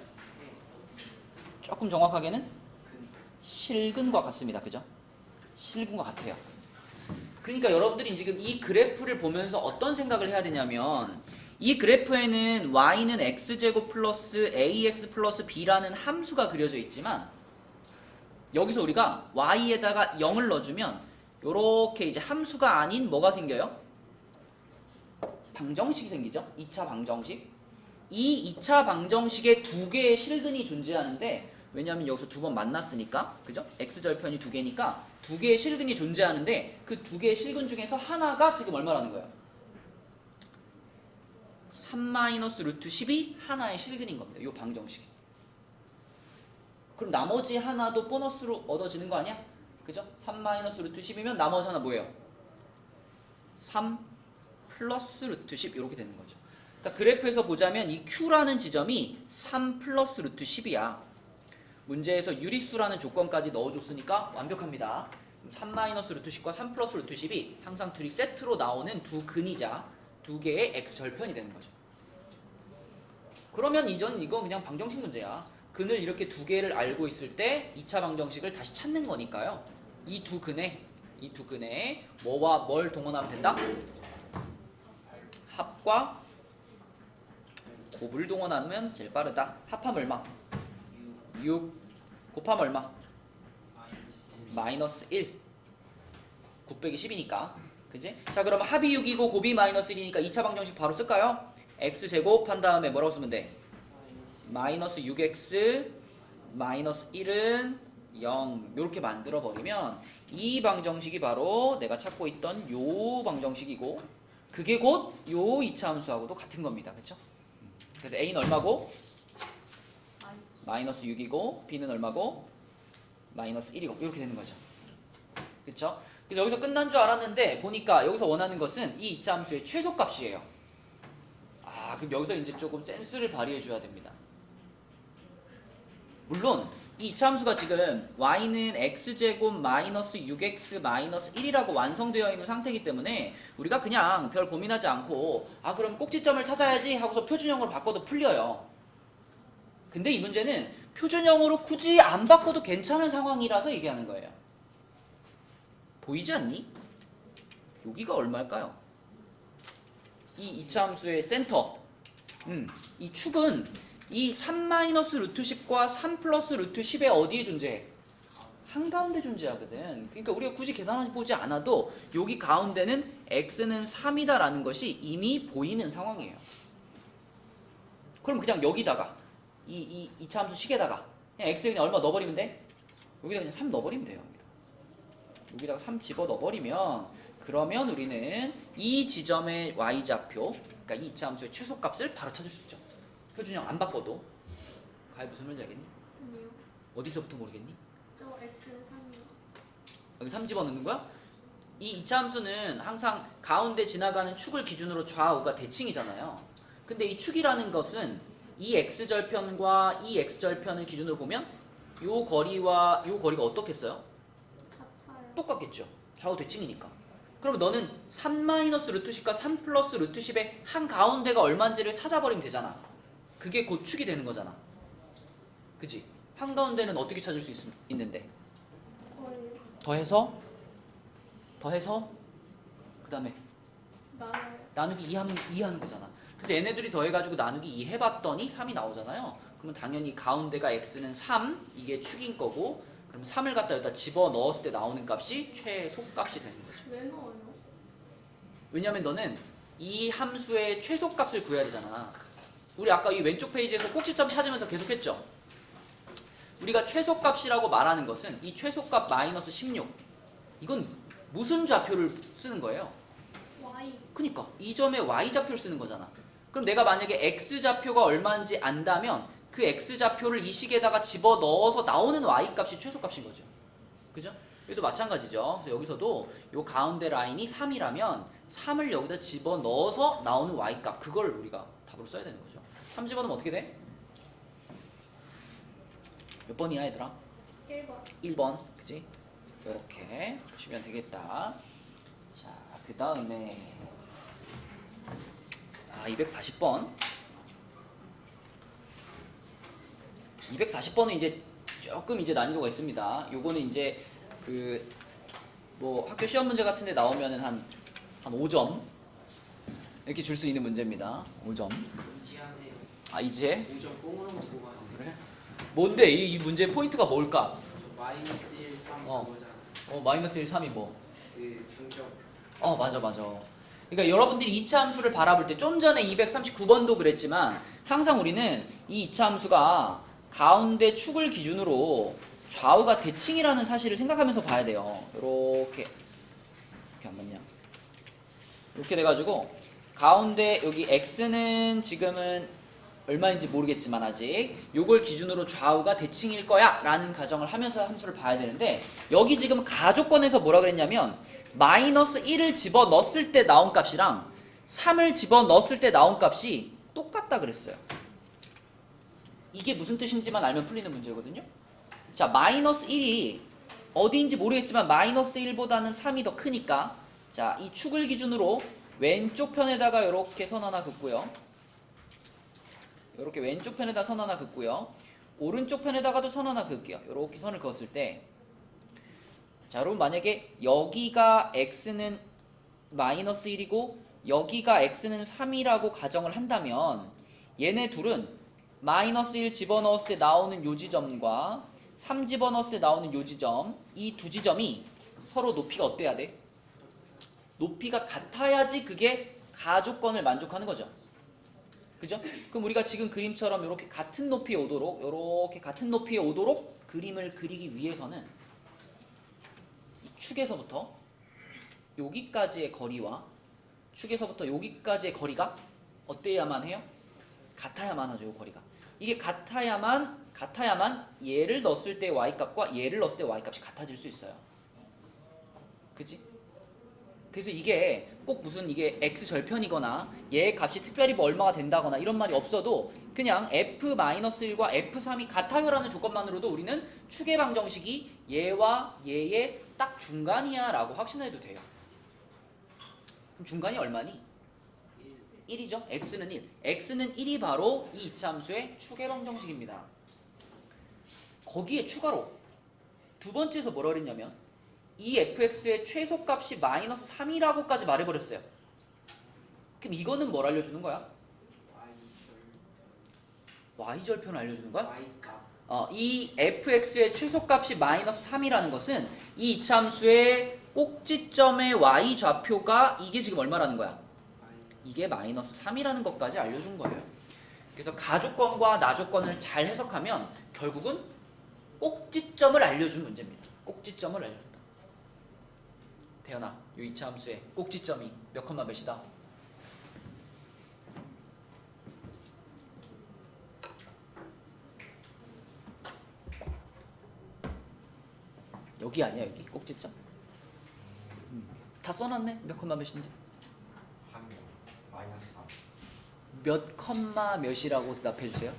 조금 정확하게는 실근과 같습니다. 그죠? 실근과 같아요. 그러니까 여러분들이 지금 이 그래프를 보면서 어떤 생각을 해야 되냐면 이 그래프에는 y는 x제곱 플러스 ax 플러스 b라는 함수가 그려져 있지만 여기서 우리가 y에다가 0을 넣어주면 요렇게 이제 함수가 아닌 뭐가 생겨요? 방정식이 생기죠? 2차 방정식. 이 2차 방정식에 두 개의 실근이 존재하는데 왜냐하면 여기서 두 번 만났으니까 그죠? x절편이 두 개니까 두 개의 실근이 존재하는데 그 두 개의 실근 중에서 하나가 지금 얼마라는 거예요? 3-루트 10이 하나의 실근인 겁니다. 이 방정식. 그럼 나머지 하나도 보너스로 얻어지는 거 아니야? 그죠? 3-루트 10이면 나머지 하나 뭐예요? 3 플러스 루트 10 이렇게 되는 거죠. 그러니까 그래프에서 보자면 이 Q라는 지점이 3 플러스 루트 10이야. 문제에서 유리수라는 조건까지 넣어줬으니까 완벽합니다. 3-루트 10과 3 플러스 루트 10이 항상 둘이 세트로 나오는 두 근이자 두 개의 x절편이 되는 거죠. 그러면 이건 그냥 방정식 문제야. 근을 이렇게 두 개를 알고 있을 때 2차 방정식을 다시 찾는 거니까요. 이 두 근에 뭐와 뭘 동원하면 된다? 합과 곱을 동원하면 제일 빠르다. 합하면 얼마? 6 곱하면 얼마? 마이너스 1 9 빼기 10이니까 그지? 자, 그럼 합이 6이고 곱이 마이너스 1이니까 2차 방정식 바로 쓸까요? x제곱 한 다음에 뭐라고 쓰면 돼? 마이너스 6x 마이너스 1은 0 이렇게 만들어 버리면 이 방정식이 바로 내가 찾고 있던 요 방정식이고 그게 곧 요 2차 함수하고도 같은 겁니다. 그쵸? 그래서 a는 얼마고? 마이너스 6이고 b는 얼마고? 마이너스 1이고 이렇게 되는 거죠. 그쵸? 그래서 여기서 끝난 줄 알았는데 보니까 여기서 원하는 것은 이 2차 함수의 최소값이에요. 아, 그럼 여기서 이제 조금 센스를 발휘해 줘야 됩니다. 물론 이 2차 함수가 지금 y는 x제곱 마이너스 6x 마이너스 1이라고 완성되어 있는 상태이기 때문에 우리가 그냥 별 고민하지 않고 아, 그럼 꼭지점을 찾아야지 하고서 표준형으로 바꿔도 풀려요. 근데 이 문제는 표준형으로 굳이 안 바꿔도 괜찮은 상황이라서 얘기하는 거예요. 보이지 않니? 여기가 얼마일까요? 이 2차 함수의 센터. 이 축은 이 3-루트 10과 3 플러스 루트 10의 어디에 존재해? 한가운데 존재하거든. 그러니까 우리가 굳이 계산해보지 않아도 여기 가운데는 x는 3이다 라는 것이 이미 보이는 상황이에요. 그럼 그냥 여기다가 이 2차 함수 식에다가 그냥 x에 그냥 얼마 넣어버리면 돼? 여기다 그냥 3 넣어버리면 돼요. 여기다가 3 집어 넣어버리면 그러면 우리는 이 지점의 y좌표 그러니까 이 2차 함수의 최소값을 바로 찾을 수 있죠. 표준형 안 바꿔도. 가히 무슨 말인지 알겠니? 아니요. 어디서부터 모르겠니? 저 x 3이요. 여기 3 집어넣는 거야? 이 2차 함수는 항상 가운데 지나가는 축을 기준으로 좌우가 대칭이잖아요. 근데 이 축이라는 것은 이 x절편과 이 x절편을 기준으로 보면 요 거리와 요 거리가 어떻겠어요? 같아요. 똑같겠죠. 좌우 대칭이니까. 그러면 너는 3-루트10과 3 플러스 루트 10의 한 가운데가 얼마인지를 찾아버리면 되잖아. 그게 곧 축이 되는 거잖아. 그지? 한 가운데는 어떻게 찾을 수 있는데? 거의 더해서 그 다음에 나를 나누기 2 하는 거잖아. 그래서 얘네들이 더해가지고 나누기 2 해봤더니 3이 나오잖아요. 그러면 당연히 가운데가 x는 3, 이게 축인 거고, 그럼 3을 갖다 여기다 집어넣었을 때 나오는 값이 최소값이 되는 거죠. 왜 넣어요? 왜냐면 너는 이 함수의 최소값을 구해야 되잖아. 우리 아까 이 왼쪽 페이지에서 꼭지점 찾으면서 계속했죠. 우리가 최소값이라고 말하는 것은 이 최소값 마이너스 16, 이건 무슨 좌표를 쓰는 거예요? Y. 그니까 이 점에 y좌표를 쓰는 거잖아. 그럼 내가 만약에 x좌표가 얼마인지 안다면 그 x좌표를 이 식에다가 집어넣어서 나오는 y값이 최소값인 거죠. 그죠? 여기도 마찬가지죠. 그래서 여기서도 요 가운데 라인이 3이라면 3을 여기다 집어넣어서 나오는 y값, 그걸 우리가 답으로 써야 되는 거죠. 3 집어넣으면 어떻게 돼? 몇 번이야 얘들아? 1번. 1번. 그치? 이렇게 보시면 되겠다. 자, 그 다음에 240번. 240번은 이제 조금 이제 난이도가 있습니다. 요거는 이제 그 뭐 학교 시험 문제 같은 데 나오면은 한 5점 이렇게 줄 수 있는 문제입니다. 5점. 이지하네요. 이제 5점 꽁으로만 보고 하네. 그래? 뭔데 이 문제의 포인트가 뭘까? 저 마이너스 1, 3 어. 그거잖아. 마이너스 1, 3이 뭐? 그 중점. 맞아. 그러니까 여러분들이 2차 함수를 바라볼 때 좀 전에 239번도 그랬지만 항상 우리는 이 2차 함수가 가운데 축을 기준으로 좌우가 대칭이라는 사실을 생각하면서 봐야 돼요. 이렇게 안 맞냐? 이렇게 돼가지고 가운데 여기 x는 지금은 얼마인지 모르겠지만 아직 요걸 기준으로 좌우가 대칭일 거야 라는 가정을 하면서 함수를 봐야 되는데, 여기 지금 가조건에서 뭐라 그랬냐면 마이너스 1을 집어넣었을 때 나온 값이랑 3을 집어넣었을 때 나온 값이 똑같다 그랬어요. 이게 무슨 뜻인지만 알면 풀리는 문제거든요. 자, 마이너스 1이 어디인지 모르겠지만 마이너스 1보다는 3이 더 크니까, 자, 이 축을 기준으로 왼쪽 편에다가 이렇게 선 하나 긋고요. 이렇게 왼쪽 편에다 선 하나 긋고요. 오른쪽 편에다가도 선 하나 긋게요. 이렇게 선을 그었을 때, 자, 여러분 만약에 여기가 x는 마이너스 1이고 여기가 x는 3이라고 가정을 한다면 얘네 둘은 마이너스 1 집어넣었을 때 나오는 요 지점과 3 집어넣었을 때 나오는 요 지점, 이 두 지점이 서로 높이가 어때야 돼? 높이가 같아야지 그게 가조건을 만족하는 거죠. 그죠? 그럼 우리가 지금 그림처럼 이렇게 같은 높이에 오도록 그림을 그리기 위해서는 이 축에서부터 여기까지의 거리와 축에서부터 여기까지의 거리가 어때야만 해요? 같아야만 하죠. 이 거리가. 이게 같아야만 얘를 넣었을 때 y값과 얘를 넣었을 때 y값이 같아질 수 있어요. 그치? 그래서 이게 꼭 무슨 이게 x절편이거나 얘의 값이 특별히 뭐 얼마가 된다거나 이런 말이 없어도 그냥 f-1과 f3이 같아요라는 조건만으로도 우리는 축의 방정식이 얘와 얘의 딱 중간이야 라고 확신해도 돼요. 그럼 중간이 얼마니? 1이죠. x는 1. x는 1이 바로 이 2차 함수의 축의 방정식입니다. 거기에 추가로 두 번째에서 뭐라 그랬냐면 이 fx의 최소값이 마이너스 3이라고까지 말해버렸어요. 그럼 이거는 뭘 알려주는 거야? y절편을 알려주는 거야? y값. 이 fx의 최소값이 마이너스 3이라는 것은 이 2차 함수의 꼭지점의 y좌표가 이게 지금 얼마라는 거야? 이게 마이너스 3이라는 것까지 알려준 거예요. 그래서 가조건과 나조건을 잘 해석하면 결국은 꼭지점을 알려준 문제입니다. 꼭지점을 알려준다. 태연아, 이 2차 함수의 꼭지점이 몇 컴마 몇이다? 여기 아니야, 여기 꼭지점? 다 써놨네. 몇 컴마 몇인지. 3 마이너스 3 몇 컴마 몇이라고 대답해 주세요.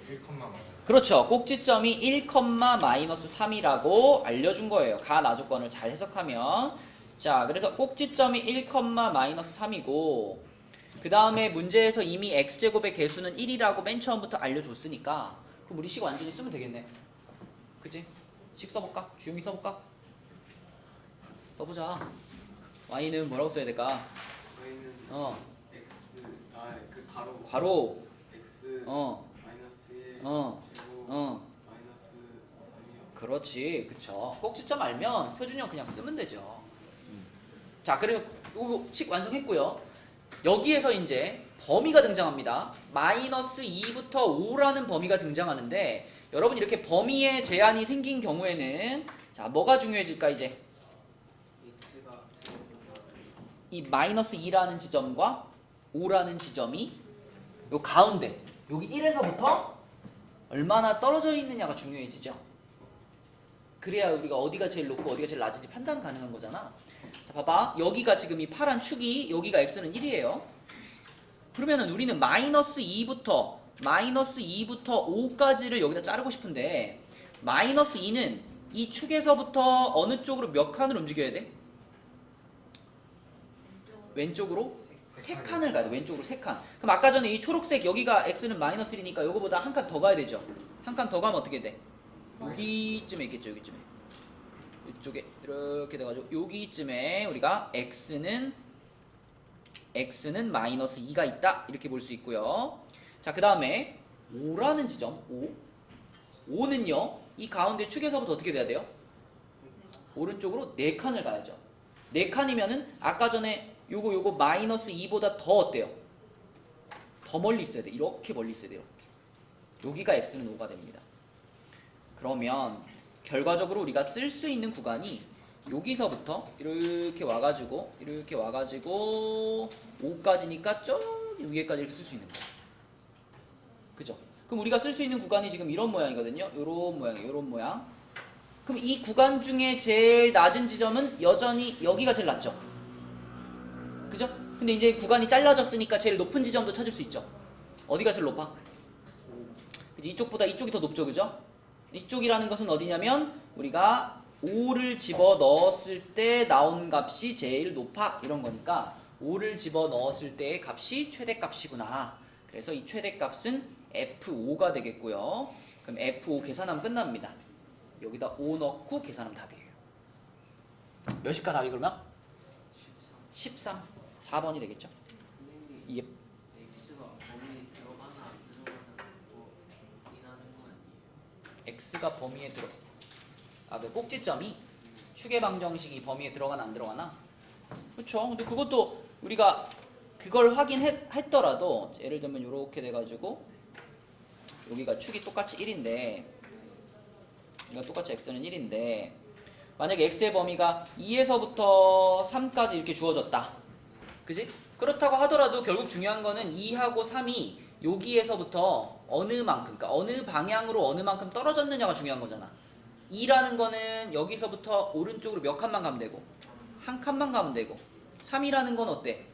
1컴마 맞아요. 그렇죠. 꼭지점이 1, 마이너스 3이라고 알려준 거예요. 가나 조건을 잘 해석하면. 자, 그래서 꼭지점이 1, 마이너스 3이고 그 다음에 문제에서 이미 x제곱의 개수는 1이라고 맨 처음부터 알려줬으니까 그럼 우리 식 완전히 쓰면 되겠네. 그치? 식 써볼까? 주용이 써볼까? 써보자. y는 뭐라고 써야 될까? Y는 어, X 그 가로 괄호. X 마이너스 1 어, 제곱 어. 마이너스 3이요. 그렇지, 그쵸. 꼭지점 알면 표준형 그냥 쓰면 되죠. 자, 그리고 요거 식 완성했고요. 여기에서 이제 범위가 등장합니다. 마이너스 2부터 5라는 범위가 등장하는데 여러분 이렇게 범위에 제한이 생긴 경우에는 자, 뭐가 중요해질까 이제? X가 제곱보다 이 마이너스 2라는 지점과 5라는 지점이 요 가운데 여기 1에서부터 얼마나 떨어져 있느냐가 중요해지죠. 그래야 우리가 어디가 제일 높고 어디가 제일 낮은지 판단 가능한 거잖아. 자, 봐봐. 여기가 지금 이 파란 축이 여기가 x는 1이에요. 그러면은 우리는 마이너스 2부터 5까지를 여기다 자르고 싶은데 마이너스 2는 이 축에서부터 어느 쪽으로 몇 칸을 움직여야 돼? 왼쪽으로 3칸을 가야 돼. 왼쪽으로 3칸. 그럼 아까 전에 이 초록색 여기가 x는 마이너스 1이니까 요거보다 한 칸 더 가야 되죠. 한 칸 더 가면 어떻게 돼? 여기쯤에 있겠죠. 여기쯤에. 이쪽에 이렇게 돼가지고 여기쯤에 우리가 x는 마이너스 2가 있다 이렇게 볼 수 있고요. 자, 그 다음에 5라는 지점 5는요 이 가운데 축에서부터 어떻게 돼야 돼요? 오른쪽으로 4칸을 가야죠. 4칸이면은 아까 전에 요거 마이너스 2보다 더 어때요? 더 멀리 있어야 돼. 이렇게 멀리 있어야 돼. 이렇게. 여기가 x는 5가 됩니다. 그러면 결과적으로 우리가 쓸 수 있는 구간이 여기서부터 이렇게 와가지고 5까지니까 저기 위에까지 이렇게 쓸 수 있는 거야. 그죠? 그럼 우리가 쓸 수 있는 구간이 지금 이런 모양이거든요. 요런 모양이에요. 요런 모양. 그럼 이 구간 중에 제일 낮은 지점은 여전히 여기가 제일 낮죠. 그죠? 근데 이제 구간이 잘라졌으니까 제일 높은 지점도 찾을 수 있죠. 어디가 제일 높아? 그지? 이쪽보다 이쪽이 더 높죠. 그죠? 이쪽이라는 것은 어디냐면 우리가 5를 집어 넣었을 때 나온 값이 제일 높아 이런 거니까 5를 집어 넣었을 때의 값이 최대값이구나. 그래서 이 최대값은 F5가 되겠고요. 그럼 F5 계산하면 끝납니다. 여기다 5 넣고 계산하면 답이에요. 몇일까 답이 그러면? 13. 4번이 되겠죠. 선생님 이게 X가 범위에 들어가나 안 들어가나 뭐 확인하는 거 아니에요? X가 범위에 들어. 그 꼭지점이 축의 방정식이 범위에 들어가나 안 들어가나? 그렇죠. 근데 그것도 우리가 그걸 확인했더라도 예를 들면 이렇게 돼가지고 여기가 축이 똑같이 1인데 여기가 똑같이 x는 1인데 만약에 x의 범위가 2에서부터 3까지 이렇게 주어졌다. 그지? 그렇다고 하더라도 결국 중요한 거는 2하고 3이 여기에서부터 어느 만큼, 그러니까 어느 방향으로 어느 만큼 떨어졌느냐가 중요한 거잖아. 2라는 거는 여기서부터 오른쪽으로 몇 칸만 가면 되고 한 칸만 가면 되고 3이라는 건 어때?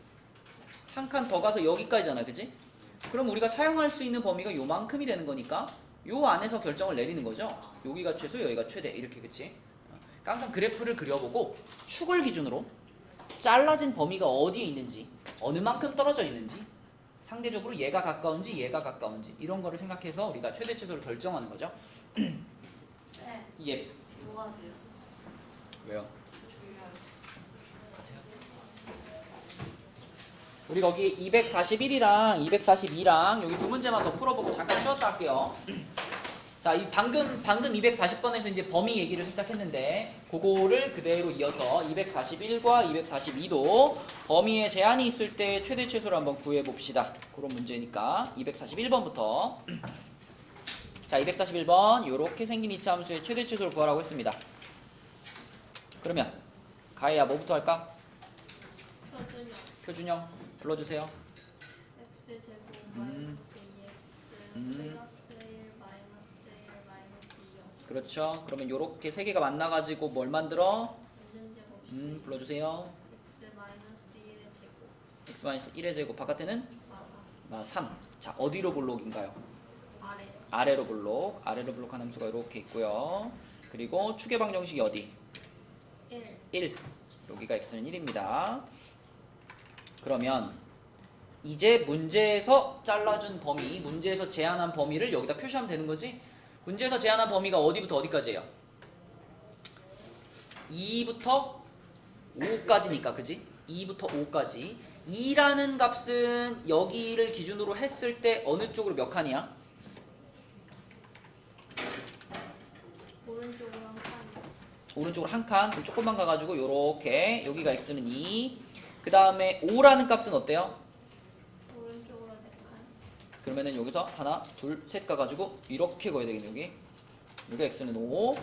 한 칸 더 가서 여기까지잖아. 그지? 그럼 우리가 사용할 수 있는 범위가 요만큼이 되는 거니까 요 안에서 결정을 내리는 거죠. 여기가 최소 여기가 최대 이렇게. 그치? 그러니까 항상 그래프를 그려보고 축을 기준으로 잘라진 범위가 어디에 있는지 어느 만큼 떨어져 있는지 상대적으로 얘가 가까운지 얘가 가까운지 이런 거를 생각해서 우리가 최대 최소를 결정하는 거죠. 네. 예. 뭐가 돼요? 왜요? 중요해요. 가세요. 우리 거기 241이랑 242랑 여기 두 문제만 더 풀어보고 잠깐 쉬었다 할게요. 자, 이 방금 240번에서 이제 범위 얘기를 살짝 했는데 그거를 그대로 이어서 241과 242도 범위에 제한이 있을 때 최대 최소를 한번 구해 봅시다. 그런 문제니까 241번부터. 자, 241번 요렇게 생긴 이차함수의 최대 최소를 구하라고 했습니다. 그러면 가희야 뭐부터 할까? 표준형 표준형 불러주세요. x 제곱 음. 마이너스 2x 음. 플러스 1 마이너스 1 마이너스 그렇죠. 그러면 요렇게 세 개가 만나가지고 뭘 만들어? 있는 제곱 불러주세요. x 마이너스 1의 제곱 x 마이너스 1의 제곱 바깥에는 맞아 3. 자, 어디로 볼록인가요? 아래 아래로 볼록. 아래로 볼록한 함수가 이렇게 있고요. 그리고 추계 방정식이 어디? 1 1. 여기가 x는 1입니다. 그러면 이제 문제에서 잘라준 범위, 문제에서 제한한 범위를 여기다 표시하면 되는 거지? 문제에서 제한한 범위가 어디부터 어디까지예요? 2부터 5까지니까, 그지? 2부터 5까지. 2라는 값은 여기를 기준으로 했을 때 어느 쪽으로 몇 칸이야? 오른쪽으로 한 칸 오른쪽으로 한 칸. 그럼 조금만 가가지고 요렇게 여기가 x는 2. 그 다음에 5라는 값은 어때요? 오른쪽으로 4칸 그러면은 여기서 하나, 둘, 셋 가가지고 이렇게 그어야 되겠네 여기. 여기 x는 5.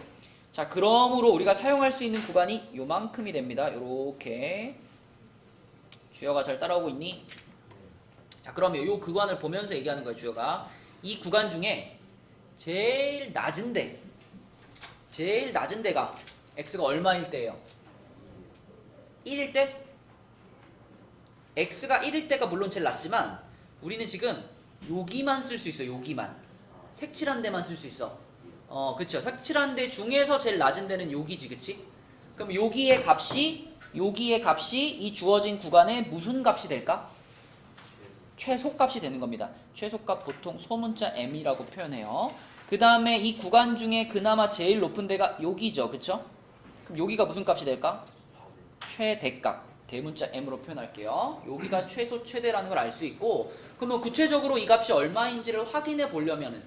자, 그러므로 우리가 사용할 수 있는 구간이 요만큼이 됩니다. 요렇게. 주여가 잘 따라오고 있니? 자, 그러면 요 구간을 보면서 얘기하는 거예요, 주여가. 이 구간 중에 제일 낮은 데가 x가 얼마일 때예요? 1일 때? x가 1일 때가 물론 제일 낮지만 우리는 지금 여기만 쓸 수 있어. 여기만. 색칠한 데만 쓸 수 있어. 그쵸. 색칠한 데 중에서 제일 낮은 데는 여기지, 그치? 그럼 여기의 값이 이 주어진 구간에 무슨 값이 될까? 최소값이 되는 겁니다. 최소값 보통 소문자 m이라고 표현해요. 그 다음에 이 구간 중에 그나마 제일 높은 데가 여기죠, 그쵸? 그럼 여기가 무슨 값이 될까? 최대값. 대문자 m으로 표현할게요. 여기가 최소 최대라는 걸 알 수 있고, 그러면 구체적으로 이 값이 얼마인지를 확인해 보려면은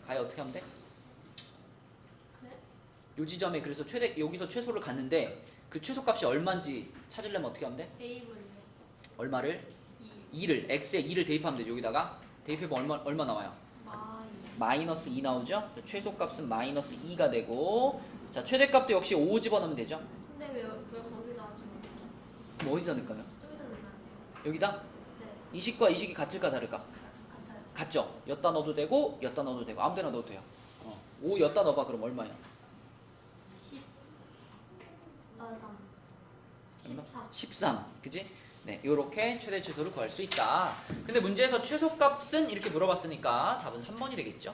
가야 어떻게 하면 돼? 요 지점에 그래서 여기서 최소를 갔는데 그 최소값이 얼마인지 찾으려면 어떻게 하면 돼? 대입을요 얼마를? 2 2를 x에 2를 대입하면 되죠. 여기다가 대입해보면 얼마 나와요? 마이너스 2 나오죠? 최소값은 마이너스 2가 되고, 자, 최대값도 역시 5 집어넣으면 되죠? 근데 왜 거기다 하지 그럼 어디다 넣을까요? 저기다 넣으면 안 돼요 여기다? 네 이 식과 이 식이 같을까 다를까? 같아요 같죠? 엿다 넣어도 되고 엿다 넣어도 되고 아무 데나 넣어도 돼요. 5 엿다 넣어봐. 그럼 얼마야? 10 얼마? 13 13. 그지? 네, 요렇게 최대 최소를 구할 수 있다. 근데 문제에서 최소값은 이렇게 물어봤으니까 답은 3번이 되겠죠?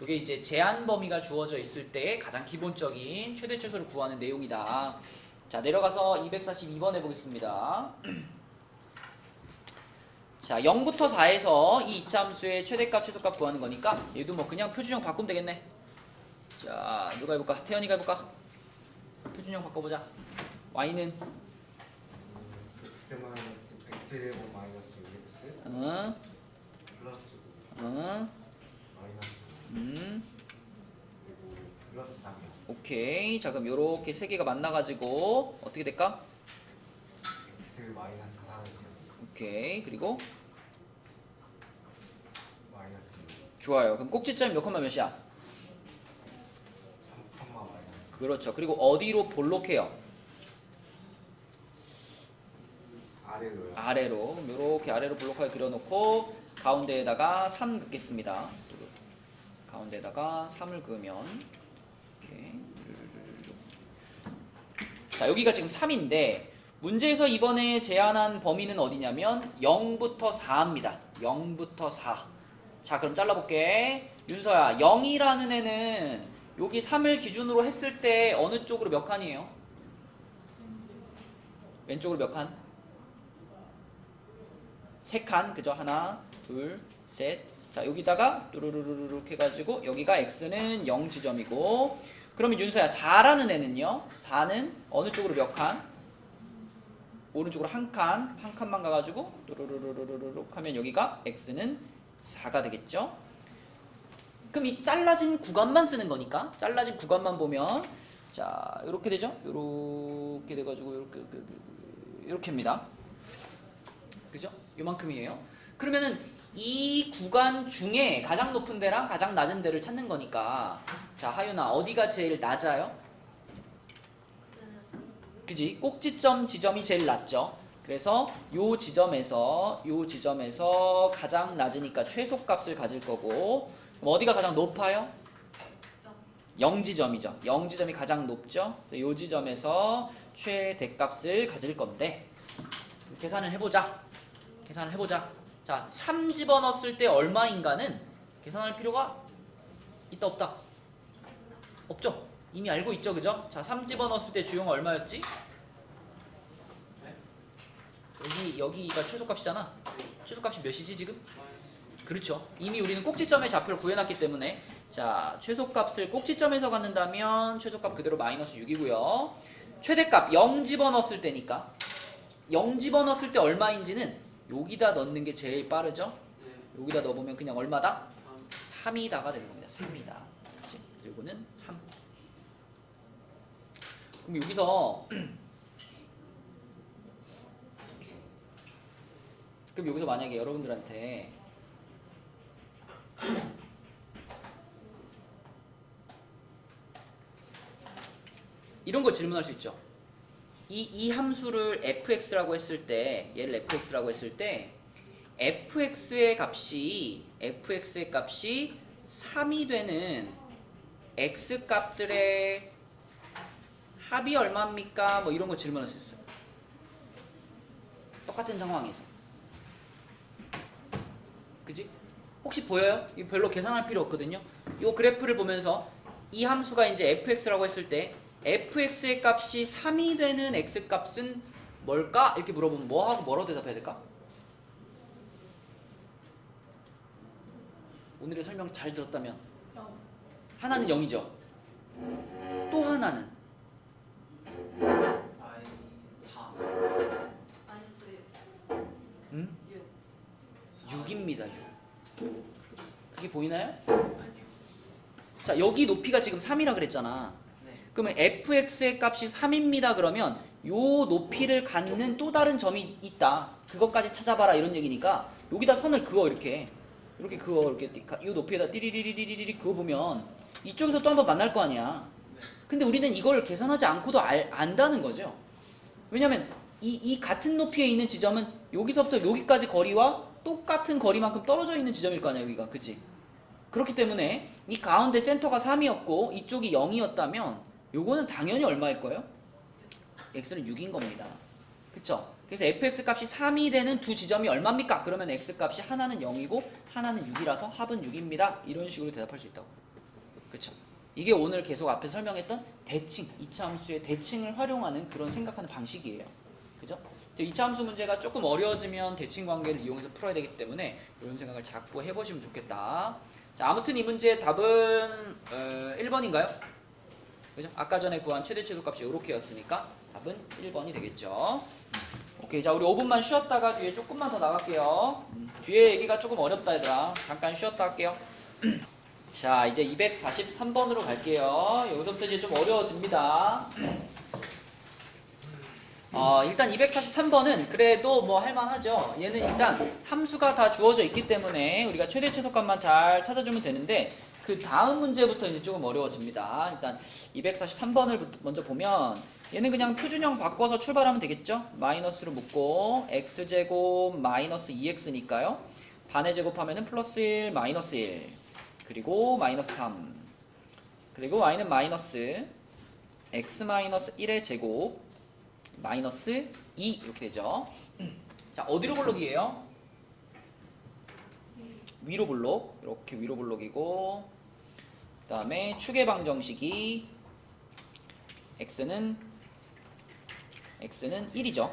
이게 이제 제한 범위가 주어져 있을 때 가장 기본적인 최대 최소를 구하는 내용이다. 자, 내려가서 242번 해보겠습니다. 자, 0부터 4에서 이 이차함수의 최대값, 최소값 구하는 거니까 얘도 뭐 그냥 표준형 바꾸면 되겠네. 자, 누가 해볼까? 태연이가 해볼까? 표준형 바꿔보자. y는 x 마이너스 x제곱 마이너스 6x 응, 플러스 9 응, 마이너스 그리고 플러스 3이요. 오케이. 자, 그럼 요렇게 세 개가 만나가지고 어떻게 될까? x 마이너스 4요. 오케이. 그리고 마이너스 좋아요. 그럼 꼭지점이 몇 컴마 몇이야? 3컴마 마이너스 그렇죠. 그리고 어디로 볼록해요? 아래로요. 아래로. 그럼 요렇게 아래로 볼록하게 그려놓고 가운데에다가 3 긋겠습니다. 가운데에다가 3을 그으면 이렇게. 자, 여기가 지금 3인데 문제에서 이번에 제한한 범위는 어디냐면 0부터 4입니다. 0부터 4. 자, 그럼 잘라볼게. 윤서야, 0이라는 애는 여기 3을 기준으로 했을 때 어느 쪽으로 몇 칸이에요? 왼쪽으로 몇 칸? 3칸. 그죠? 하나, 둘, 셋. 자, 여기다가 뚜루루루룩 해가지고 여기가 x는 0 지점이고, 그러면 윤서야 4라는 애는요? 4는 어느 쪽으로 몇 칸? 오른쪽으로 한 칸만 가가지고 뚜루루루루룩 하면 여기가 x는 4가 되겠죠? 그럼 이 잘라진 구간만 쓰는 거니까 잘라진 구간만 보면 자, 이렇게 되죠? 이렇게 돼가지고 이렇게입니다. 그죠? 요만큼이에요. 그러면은 이 구간 중에 가장 높은 데랑 가장 낮은 데를 찾는 거니까, 자, 하윤아, 어디가 제일 낮아요? 그지? 꼭지점 지점이 제일 낮죠. 그래서 요 지점에서 가장 낮으니까 최소값을 가질 거고, 그럼 어디가 가장 높아요? 0지점이죠. 0지점이 가장 높죠. 이 지점에서 최대값을 가질 건데 계산을 해보자. 자, 3 집어넣었을 때 얼마인가는 계산할 필요가 있다 없다? 없죠. 이미 알고 있죠, 그죠? 자, 3 집어넣었을 때 주요가 얼마였지? 여기가 최소값이잖아. 최소값이 몇이지 지금? 그렇죠. 이미 우리는 꼭지점의 좌표를 구해놨기 때문에 자, 최소값을 꼭지점에서 갖는다면 최소값 그대로 마이너스 6이고요. 최대값 0 집어넣었을 때니까 0 집어넣었을 때 얼마인지는 여기다 넣는 게 제일 빠르죠. 여기다 넣어보면 그냥 얼마다? 3이다가 되는 겁니다. 3이다. 그렇지? 그리고는 3. 그럼 여기서 만약에 여러분들한테 이런 거 질문할 수 있죠. 이 함수를 fx라고 했을 때, 얘를 fx라고 했을 때 fx의 값이 3이 되는 x 값들의 합이 얼마입니까? 뭐 이런 거 질문할 수 있어요. 똑같은 상황에서. 그지? 혹시 보여요? 이거 별로 계산할 필요 없거든요. 이 그래프를 보면서 이 함수가 이제 fx라고 했을 때 fx의 값이 3이 되는 x 값은 뭘까? 이렇게 물어보면 뭐라고 대답해야 될까? 오늘의 설명 잘 들었다면 0. 하나는 0이죠. 또 하나는 아이 4 마이너스 6입니다. 6. 그게 보이나요? 아니요. 자, 여기 높이가 지금 3이라 그랬잖아. 네. 그러면 fx의 값이 3입니다. 그러면 요 높이를 갖는 또 다른 점이 있다. 그것까지 찾아봐라 이런 얘기니까 여기다 선을 그어 이렇게 이 높이에다 띠리리리리리 그어 보면 이쪽에서 또 한번 만날 거 아니야. 근데 우리는 이걸 계산하지 않고도 안다는 거죠. 왜냐면 이 같은 높이에 있는 지점은 여기서부터 여기까지 거리와 똑같은 거리만큼 떨어져 있는 지점일 거 아니야, 여기가. 그치? 그렇기 때문에 이 가운데 센터가 3이었고 이쪽이 0이었다면 요거는 당연히 얼마일 거예요? x는 6인 겁니다. 그쵸? 그래서 fx 값이 3이 되는 두 지점이 얼마입니까? 그러면 x 값이 하나는 0이고 하나는 6이라서 합은 6입니다. 이런 식으로 대답할 수 있다고. 그쵸? 이게 오늘 계속 앞에 설명했던 대칭, 2차 함수의 대칭을 활용하는 그런 생각하는 방식이에요. 그죠? 2차 함수 문제가 조금 어려워지면 대칭 관계를 이용해서 풀어야 되기 때문에 이런 생각을 자꾸 해보시면 좋겠다. 자, 아무튼 이 문제의 답은 1번인가요? 그죠? 아까 전에 구한 최대 최소값이 이렇게였으니까 답은 1번이 되겠죠. 오케이, 자 우리 5분만 쉬었다가 뒤에 조금만 더 나갈게요. 뒤에 얘기가 조금 어렵다 얘들아. 잠깐 쉬었다 할게요. 자, 이제 243번으로 갈게요. 여기서부터 이제 좀 어려워집니다. 일단 243번은 그래도 뭐 할만하죠. 얘는 일단 함수가 다 주어져 있기 때문에 우리가 최대 최소값만 잘 찾아주면 되는데 그 다음 문제부터 이제 조금 어려워집니다. 일단 243번을 먼저 보면 얘는 그냥 표준형 바꿔서 출발하면 되겠죠. 마이너스로 묶고 x제곱 마이너스 2x니까요. 반의 제곱하면은 플러스 1 마이너스 1 그리고 마이너스 3 그리고 y는 마이너스 x 마이너스 1의 제곱 마이너스 2 이렇게 되죠. 자, 어디로 볼록이에요? 위로 볼록. 이렇게 위로 볼록이고 그 다음에 축의 방정식이 x는 1이죠.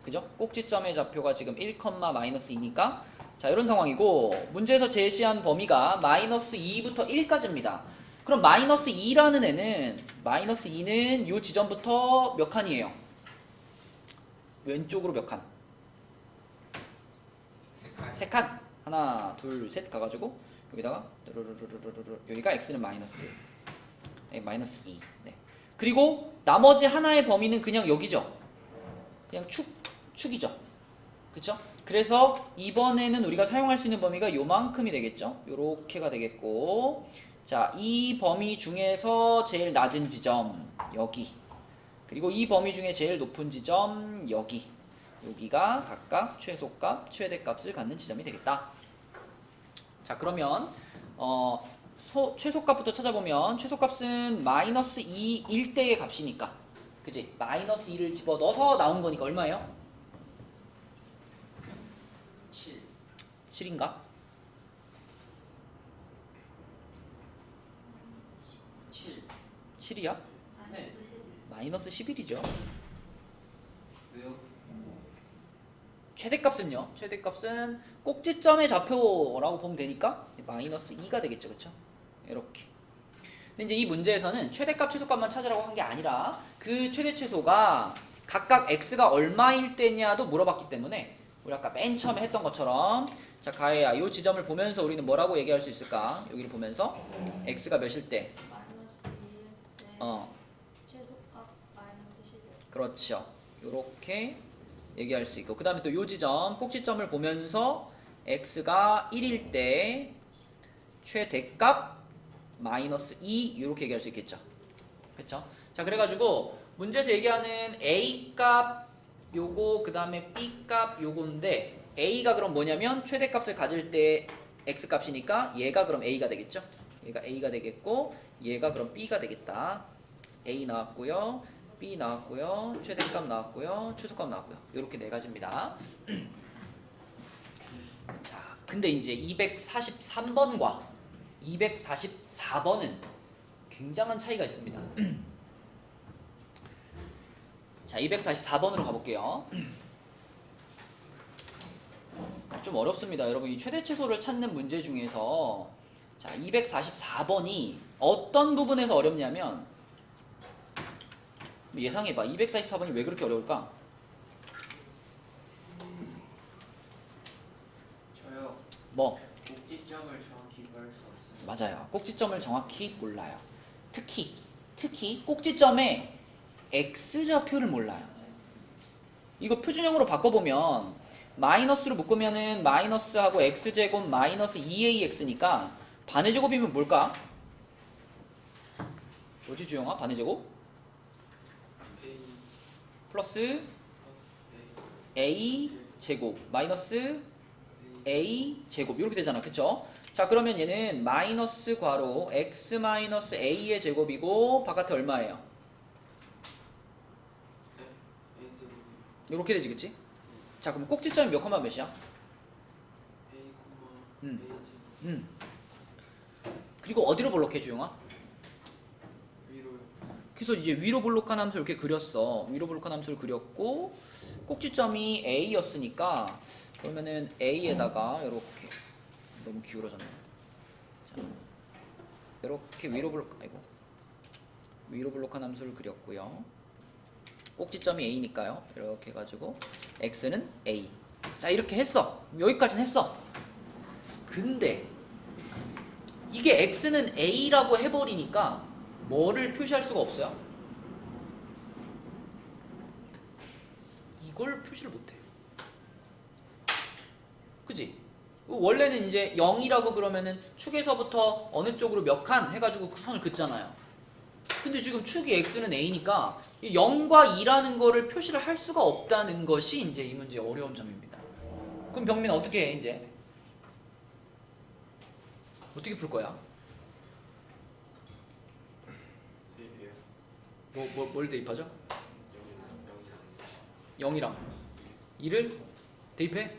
그죠? 꼭지점의 좌표가 지금 1, 마이너스 2니까 자, 이런 상황이고 문제에서 제시한 범위가 마이너스 2부터 1까지입니다. 그럼 마이너스 2라는 애는 마이너스 2는 이 지점부터 몇 칸이에요? 왼쪽으로 몇 칸? 세 칸. 하나, 둘, 셋 가가지고 여기다가 여기가 x는 마이너스 2. 네. 그리고 나머지 하나의 범위는 그냥 여기죠. 그냥 축이죠. 그쵸? 그래서 이번에는 우리가 사용할 수 있는 범위가 요만큼이 되겠죠. 요렇게가 되겠고 자, 이 범위 중에서 제일 낮은 지점 여기 그리고 이 범위 중에 제일 높은 지점 여기가 각각 최소값, 최대값을 갖는 지점이 되겠다. 자, 그러면 최소값부터 찾아보면 최소값은 마이너스 2일 때의 값이니까 그지? 마이너스 2를 집어넣어서 나온 거니까 얼마예요? 7. 7인가? 7. 7이야? 네. 마이너스 11이죠. 왜요? 최대값은요? 최대값은 꼭지점의 좌표라고 보면 되니까 마이너스 2가 되겠죠. 그쵸? 이렇게. 근데 이제 이 문제에서는 최대값, 최소값만 찾으라고 한 게 아니라 그 최대 최소가 각각 x가 얼마일 때냐도 물어봤기 때문에 우리 아까 맨 처음에 했던 것처럼 자 가해야 이 지점을 보면서 우리는 뭐라고 얘기할 수 있을까? 여기를 보면서 x가 몇일 때? 마이너스 2일 때 어 최소값 마이너스 11. 그렇죠. 요렇게 얘기할 수 있고 그 다음에 또 요 지점 꼭지점을 보면서 x가 1일 때 최대값 마이너스 2 이렇게 얘기할 수 있겠죠. 그쵸? 자 그래가지고 문제에서 얘기하는 a값 요거 그 다음에 b값 요건데 a가 그럼 뭐냐면 최대값을 가질 때 x값이니까 얘가 그럼 a가 되겠죠. 얘가 a가 되겠고 얘가 그럼 b가 되겠다. a 나왔고요. b 나왔고요. 최대값 나왔고요. 최소값 나왔고요. 이렇게 네 가지입니다. 자, 근데 이제 243번과 244번은 굉장한 차이가 있습니다. 자, 244번으로 가볼게요. 좀 어렵습니다. 여러분, 이 최대 최소를 찾는 문제 중에서 자, 244번이 어떤 부분에서 어렵냐면 예상해봐. 244번이 왜 그렇게 어려울까? 저요. 뭐? 꼭지점을 정확히 구할 수 없어요. 맞아요. 꼭지점을 정확히 몰라요. 특히 꼭지점의 x좌표를 몰라요. 이거 표준형으로 바꿔보면 마이너스로 묶으면은 마이너스하고 x제곱 마이너스 2ax니까 반의 제곱이면 뭘까? 뭐지 주영아? 반의 제곱? A 플러스 플러스 a 제곱 마이너스 A a 제곱 이렇게 되잖아. 그쵸? 자 그러면 얘는 마이너스 괄호 x 마이너스 a의 제곱이고 바깥에 얼마예요? A 제곱 이렇게 되지 그치? 자 그럼 꼭지점이 몇 컴마 몇이야? A 콤마 음. A 제곱 그리고 어디로 볼록해 주영아? 위로요. 그래서 이제 위로 볼록한 함수를 이렇게 그렸어. 위로 볼록한 함수를 그렸고 꼭지점이 a였으니까 그러면은 a에다가 이렇게 너무 기울어졌네. 자, 이렇게 위로 볼록한 함수를 그렸고요. 꼭지점이 a니까요. 이렇게 해가지고 x는 a. 자 이렇게 했어. 여기까지는 했어. 근데 이게 x는 a라고 해버리니까 뭐를 표시할 수가 없어요? 이걸 표시를 못해. 그지? 원래는 이제 0이라고 그러면은 축에서부터 어느 쪽으로 몇 칸 해가지고 그 선을 긋잖아요. 근데 지금 축이 x는 a니까 0과 2라는 거를 표시를 할 수가 없다는 것이 이제 이 문제의 어려운 점입니다. 그럼 병민 어떻게 해 이제? 어떻게 풀 거야? A예요. 뭘 대입하죠? 0이랑 0이랑 2를 대입해?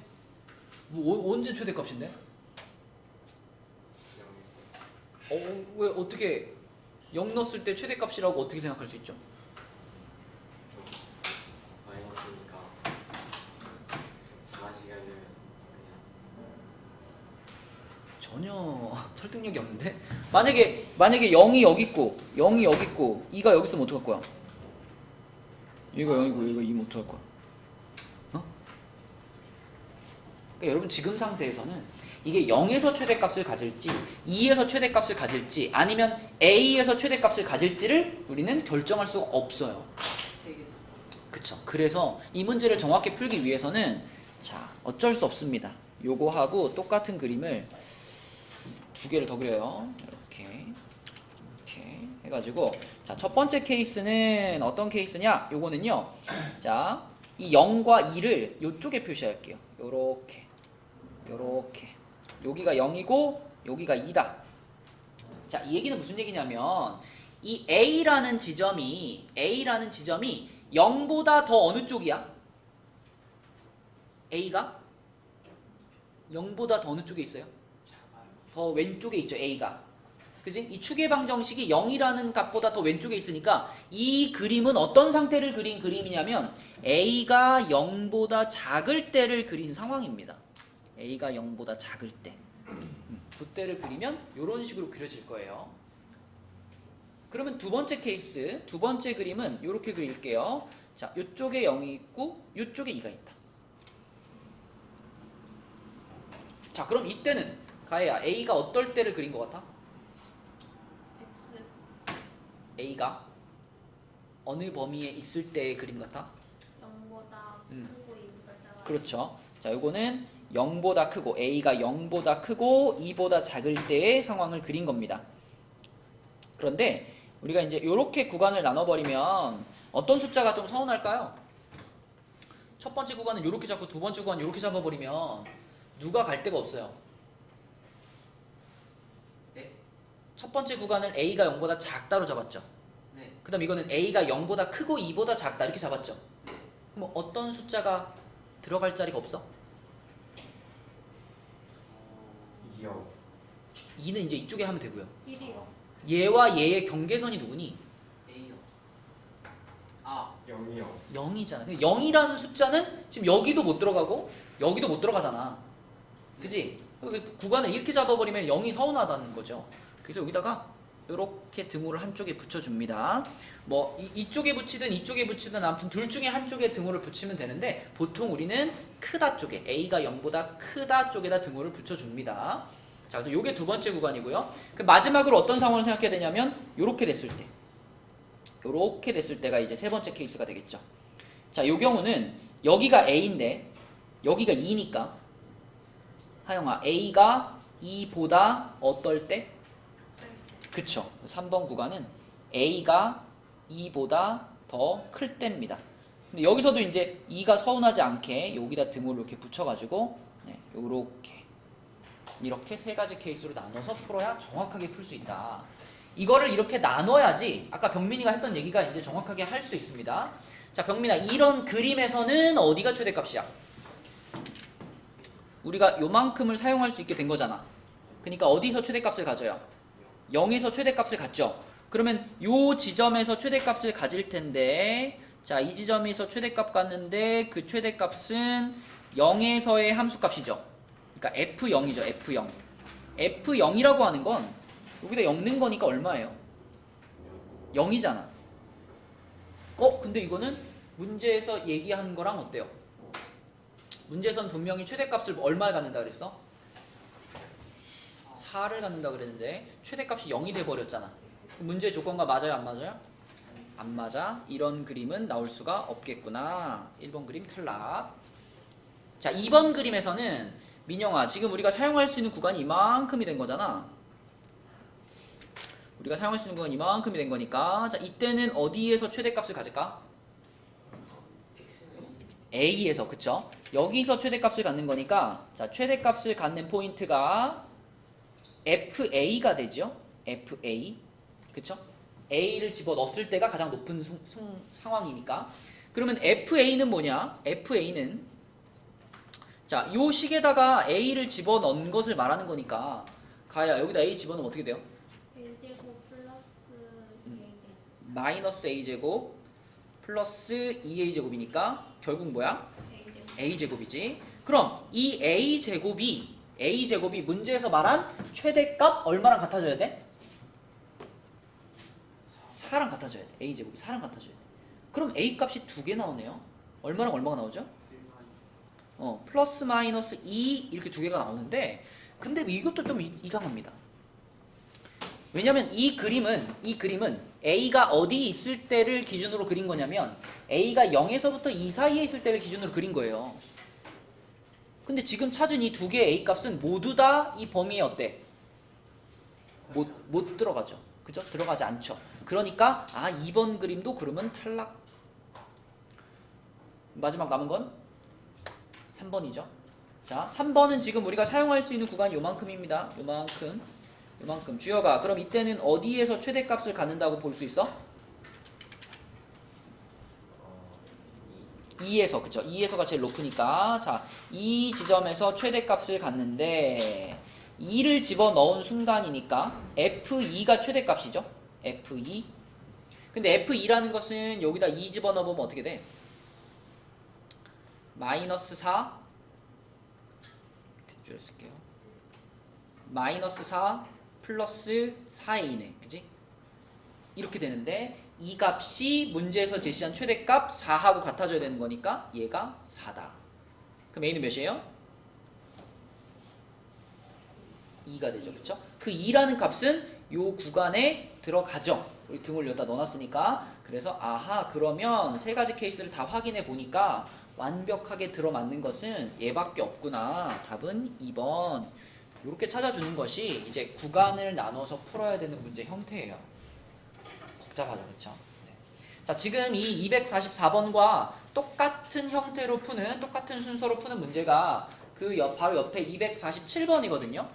뭐, 언제 최대값인데? 왜 어떻게 0 넣었을 때 최대값이라고 어떻게 생각할 수 있죠? 마이너스니까 장아지게 하려면 전혀 설득력이 없는데? 만약에 0이 여기 있고 0이 여기 있고 2가 여기 있으면 어떡할 거야? 얘가 0이고 얘가 2면 어떡할 거야? 어? 그러니까 여러분 지금 상태에서는 이게 0에서 최대값을 가질지 2에서 최대값을 가질지 아니면 A에서 최대값을 가질지를 우리는 결정할 수가 없어요. 세 개. 그쵸. 그래서 이 문제를 정확히 풀기 위해서는 자 어쩔 수 없습니다. 요거하고 똑같은 그림을 두 개를 더 그려요. 이렇게 해가지고 자 첫 번째 케이스는 어떤 케이스냐? 요거는요. 자 이 0과 2를 요쪽에 표시할게요. 요렇게 여기가 0이고 여기가 2다. 자, 이 얘기는 무슨 얘기냐면 이 A라는 지점이 0보다 더 어느 쪽이야? A가 0보다 더 어느 쪽에 있어요? 작아요. 더 왼쪽에 있죠, A가. 그지? 이 추계방 정식이 0이라는 값보다 더 왼쪽에 있으니까 이 그림은 어떤 상태를 그린 그림이냐면 A가 0보다 작을 때를 그린 상황입니다. A가 0보다 작을 때. 그때를 그리면 이런 식으로 그려질 거예요. 그러면 두 번째 케이스, 두 번째 그림은 이렇게 그릴게요. 자, 이쪽에 0이 있고 이쪽에 2가 있다. 자, 그럼 이때는 가혜야, A가 어떨 때를 그린 것 같아? X A가 어느 범위에 있을 때의 그림 같아? 0보다 크고 2보다 작아. 그렇죠. 자, 요거는 0보다 크고 A가 0보다 크고 2보다 작을 때의 상황을 그린 겁니다. 그런데 우리가 이제 이렇게 구간을 나눠버리면 어떤 숫자가 좀 서운할까요? 첫 번째 구간은 이렇게 잡고 두 번째 구간은 이렇게 잡아버리면 누가 갈 데가 없어요. 네. 첫 번째 구간을 A가 0보다 작다로 잡았죠. 네. 그 다음 이거는 A가 0보다 크고 2보다 작다 이렇게 잡았죠. 그럼 어떤 숫자가 들어갈 자리가 없어? 2요. 2는 이제 이쪽에 하면 되고요. 1이요. 얘와 얘의 경계선이 누구니? A요. 아 0이요. 0이잖아. 0이라는 숫자는 지금 여기도 못 들어가고 여기도 못 들어가잖아. 그지? 구간을 이렇게 잡아버리면 0이 서운하다는 거죠. 그래서 여기다가 이렇게 등호를 한쪽에 붙여줍니다. 뭐 이쪽에 붙이든 이쪽에 붙이든 아무튼 둘 중에 한쪽에 등호를 붙이면 되는데 보통 우리는 크다 쪽에 A가 0보다 크다 쪽에다 등호를 붙여줍니다. 자, 그래서 요게 두 번째 구간이고요. 그 마지막으로 어떤 상황을 생각해야 되냐면 요렇게 됐을 때. 요렇게 됐을 때가 이제 세 번째 케이스가 되겠죠. 자, 요 경우는 여기가 A인데 여기가 2니까 하영아, A가 2보다 어떨 때? 그쵸. 3번 구간은 A가 2보다 더 클 때입니다. 근데 여기서도 이제 2가 서운하지 않게 여기다 등호를 이렇게 붙여가지고 요렇게 이렇게 세 가지 케이스로 나눠서 풀어야 정확하게 풀 수 있다. 이거를 이렇게 나눠야지 아까 병민이가 했던 얘기가 이제 정확하게 할 수 있습니다. 자, 병민아, 이런 그림에서는 어디가 최대값이야? 우리가 요만큼을 사용할 수 있게 된 거잖아. 그러니까 어디서 최대값을 가져요? 0에서 최대값을 갖죠. 그러면 요 지점에서 최대값을 가질 텐데, 자, 이 지점에서 최대값 갖는데 그 최대값은 0에서의 함수값이죠. 그러니까 F0이죠. F0. F0이라고 하는 건 여기다 0 넣은 거니까 얼마예요? 0이잖아. 근데 이거는 문제에서 얘기한 거랑 어때요? 문제에선 분명히 최대값을 얼마에 갖는다 그랬어? 4를 갖는다 그랬는데 최대값이 0이 돼버렸잖아. 문제 조건과 맞아요? 안 맞아요? 안 맞아. 이런 그림은 나올 수가 없겠구나. 1번 그림 탈락. 자, 2번 그림에서는 민영아, 지금 우리가 사용할 수 있는 구간이 이만큼이 된 거잖아. 우리가 사용할 수 있는 구간이 이만큼이 된 거니까, 자, 이때는 어디에서 최대값을 가질까? X는 A에서, 그쵸? 여기서 최대값을 갖는 거니까, 자, 최대값을 갖는 포인트가 FA가 되죠? FA. 그쵸? A를 집어 넣었을 때가 가장 높은 상황이니까. 그러면 FA는 뭐냐? FA는, 자, 요 식에다가 A를 집어 넣은 것을 말하는 거니까, 가야, 여기다 A 집어 넣으면 어떻게 돼요? A제곱 플러스 2A제곱. 마이너스 A제곱 플러스 2A제곱이니까 결국 뭐야? A제곱. A제곱이지. 그럼 이 A제곱이 문제에서 말한 최대값 얼마랑 같아져야 돼? 4랑 같아져야 돼. A제곱이 4랑 같아져야 돼. 그럼 A 값이 두 개 나오네요. 얼마랑 얼마가 나오죠? 플러스 마이너스 2 이렇게 두 개가 나오는데, 근데 이것도 좀 이상합니다. 왜냐면 이 그림은 A가 어디 있을 때를 기준으로 그린 거냐면 A가 0에서부터 2 사이에 있을 때를 기준으로 그린 거예요. 근데 지금 찾은 이 두 개의 A 값은 모두 다 이 범위에 어때? 못 들어가죠. 그죠? 들어가지 않죠. 그러니까 2번 그림도 그러면 탈락. 마지막 남은 건 3번이죠. 자, 3번은 지금 우리가 사용할 수 있는 구간이 요만큼입니다. 요만큼. 이만큼 주여가 그럼 이때는 어디에서 최대값을 갖는다고 볼 수 있어? 2에서 그쵸? 2에서가 제일 높으니까 자, 이 지점에서 최대값을 갖는데 2를 집어넣은 순간이니까 F2가 최대값이죠. F2. 근데 F2라는 것은 여기다 2 집어넣으면 어떻게 돼? 마이너스 4 줄여 쓸게요. 마이너스 4 플러스 4a네. 그지? 이렇게 되는데 이 값이 문제에서 제시한 최대값 4하고 같아져야 되는 거니까 얘가 4다. 그럼 a는 몇이에요? 2가 되죠. 그쵸? 그 2라는 값은 요 구간에 들어가죠. 우리 등을 여기다 넣어놨으니까. 그래서 아하 그러면 세 가지 케이스를 다 확인해 보니까 완벽하게 들어맞는 것은 얘밖에 없구나. 답은 2번. 이렇게 찾아주는 것이 이제 구간을 나눠서 풀어야 되는 문제 형태예요. 복잡하죠, 그렇죠? 네. 자, 지금 이 244번과 똑같은 형태로 푸는, 똑같은 순서로 푸는 문제가 그 바로 옆에 247번이거든요.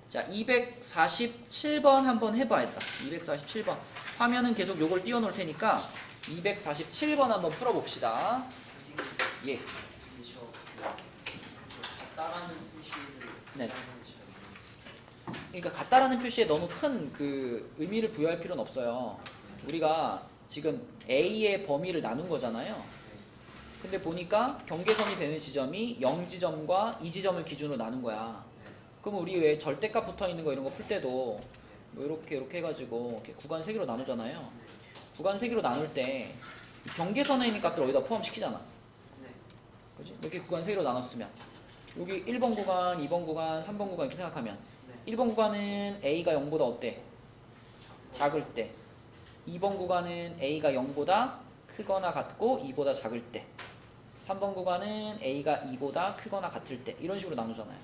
자, 247번 한번 해봐야겠다. 247번. 화면은 계속 요걸 띄워놓을 테니까 247번 한번 풀어봅시다. 선생님, 예. 근데 저 같다라는 표시를 네. 하는 잘 모르겠어요. 그러니까 같다라는 표시에 너무 큰 그 의미를 부여할 필요는 없어요. 우리가 지금 A의 범위를 나눈 거잖아요. 근데 보니까 경계선이 되는 지점이 0지점과 2지점을 기준으로 나눈 거야. 그럼 우리 왜 절대값 붙어 있는 거 이런 거 풀 때도 뭐 이렇게 해가지고 이렇게 구간 3개로 나누잖아요. 구간 3개로 나눌 때 경계선에 있는 값들 어디다 포함시키잖아. 네. 그렇지? 이렇게 구간 3개로 나눴으면 여기 1번 구간, 2번 구간, 3번 구간 이렇게 생각하면 네. 1번 구간은 A가 0보다 어때? 작을 때. 2번 구간은 A가 0보다 크거나 같고 2보다 작을 때. 3번 구간은 A가 2보다 크거나 같을 때. 이런 식으로 나누잖아요.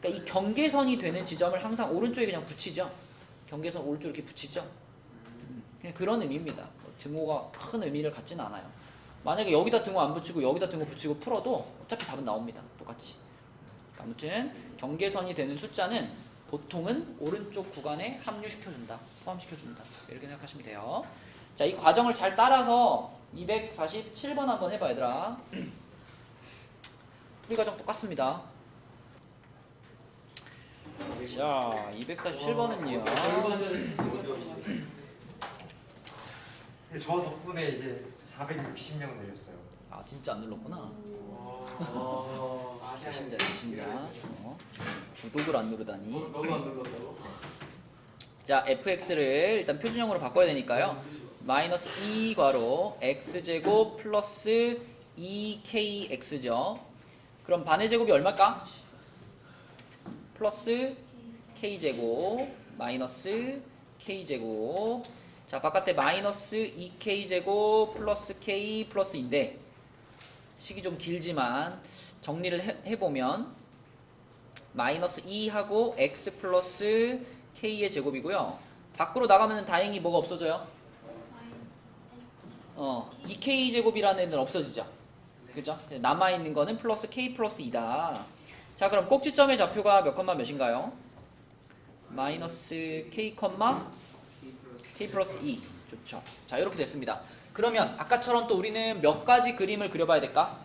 그러니까 이 경계선이 되는 지점을 항상 오른쪽에 그냥 붙이죠. 경계선 오른쪽에 이렇게 붙이죠. 그냥 그런 의미입니다. 등호가 큰 의미를 갖지는 않아요. 만약에 여기다 등호 안 붙이고 여기다 등호 붙이고 풀어도 어차피 답은 나옵니다. 똑같이. 아무튼 경계선이 되는 숫자는 보통은 오른쪽 구간에 합류시켜준다. 포함시켜준다. 이렇게 생각하시면 돼요. 자, 이 과정을 잘 따라서 247번 한번 해봐 얘들아. 풀이 과정 똑같습니다. 자, 247번은요. 저 덕분에 이제 460명 내렸어요. 아, 진짜 안 눌렀구나. 아, 배신자. 구독을 안 누르다니. 너도 안 눌렀다고? 자, fx를 일단 표준형으로 바꿔야 되니까요. 마이너스 2괄호 x제곱 플러스 2kx죠. 그럼 반의 제곱이 얼마일까? 플러스 k제곱 마이너스 k제곱. 자, 바깥에 마이너스 2k제곱 플러스 k 플러스인데 식이 좀 길지만 정리를 해보면 마이너스 2하고 x 플러스 k의 제곱이고요. 밖으로 나가면 다행히 뭐가 없어져요? 2k 제곱이라는 애는 없어지죠. 그죠? 남아있는 거는 플러스 k 플러스 2다. 자, 그럼 꼭지점의 좌표가 몇 컴마 몇인가요? 마이너스 k 컴마 k 플러스 2. 좋죠. 자, 이렇게 됐습니다. 그러면 아까처럼 또 우리는 몇 가지 그림을 그려봐야 될까?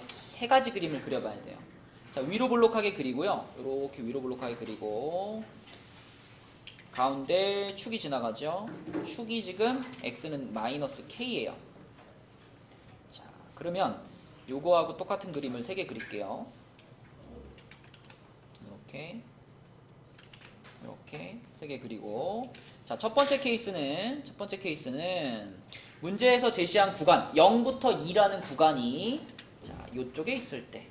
세 가지 그림을 그려봐야 돼요. 자, 위로 볼록하게 그리고요. 이렇게 위로 볼록하게 그리고 가운데 축이 지나가죠. 축이 지금 x는 마이너스 k예요. 자, 그러면 요거하고 똑같은 그림을 3개 그릴게요. 이렇게 3개 그리고 자, 첫 번째 케이스는 문제에서 제시한 구간 0부터 2라는 구간이 자, 요쪽에 있을 때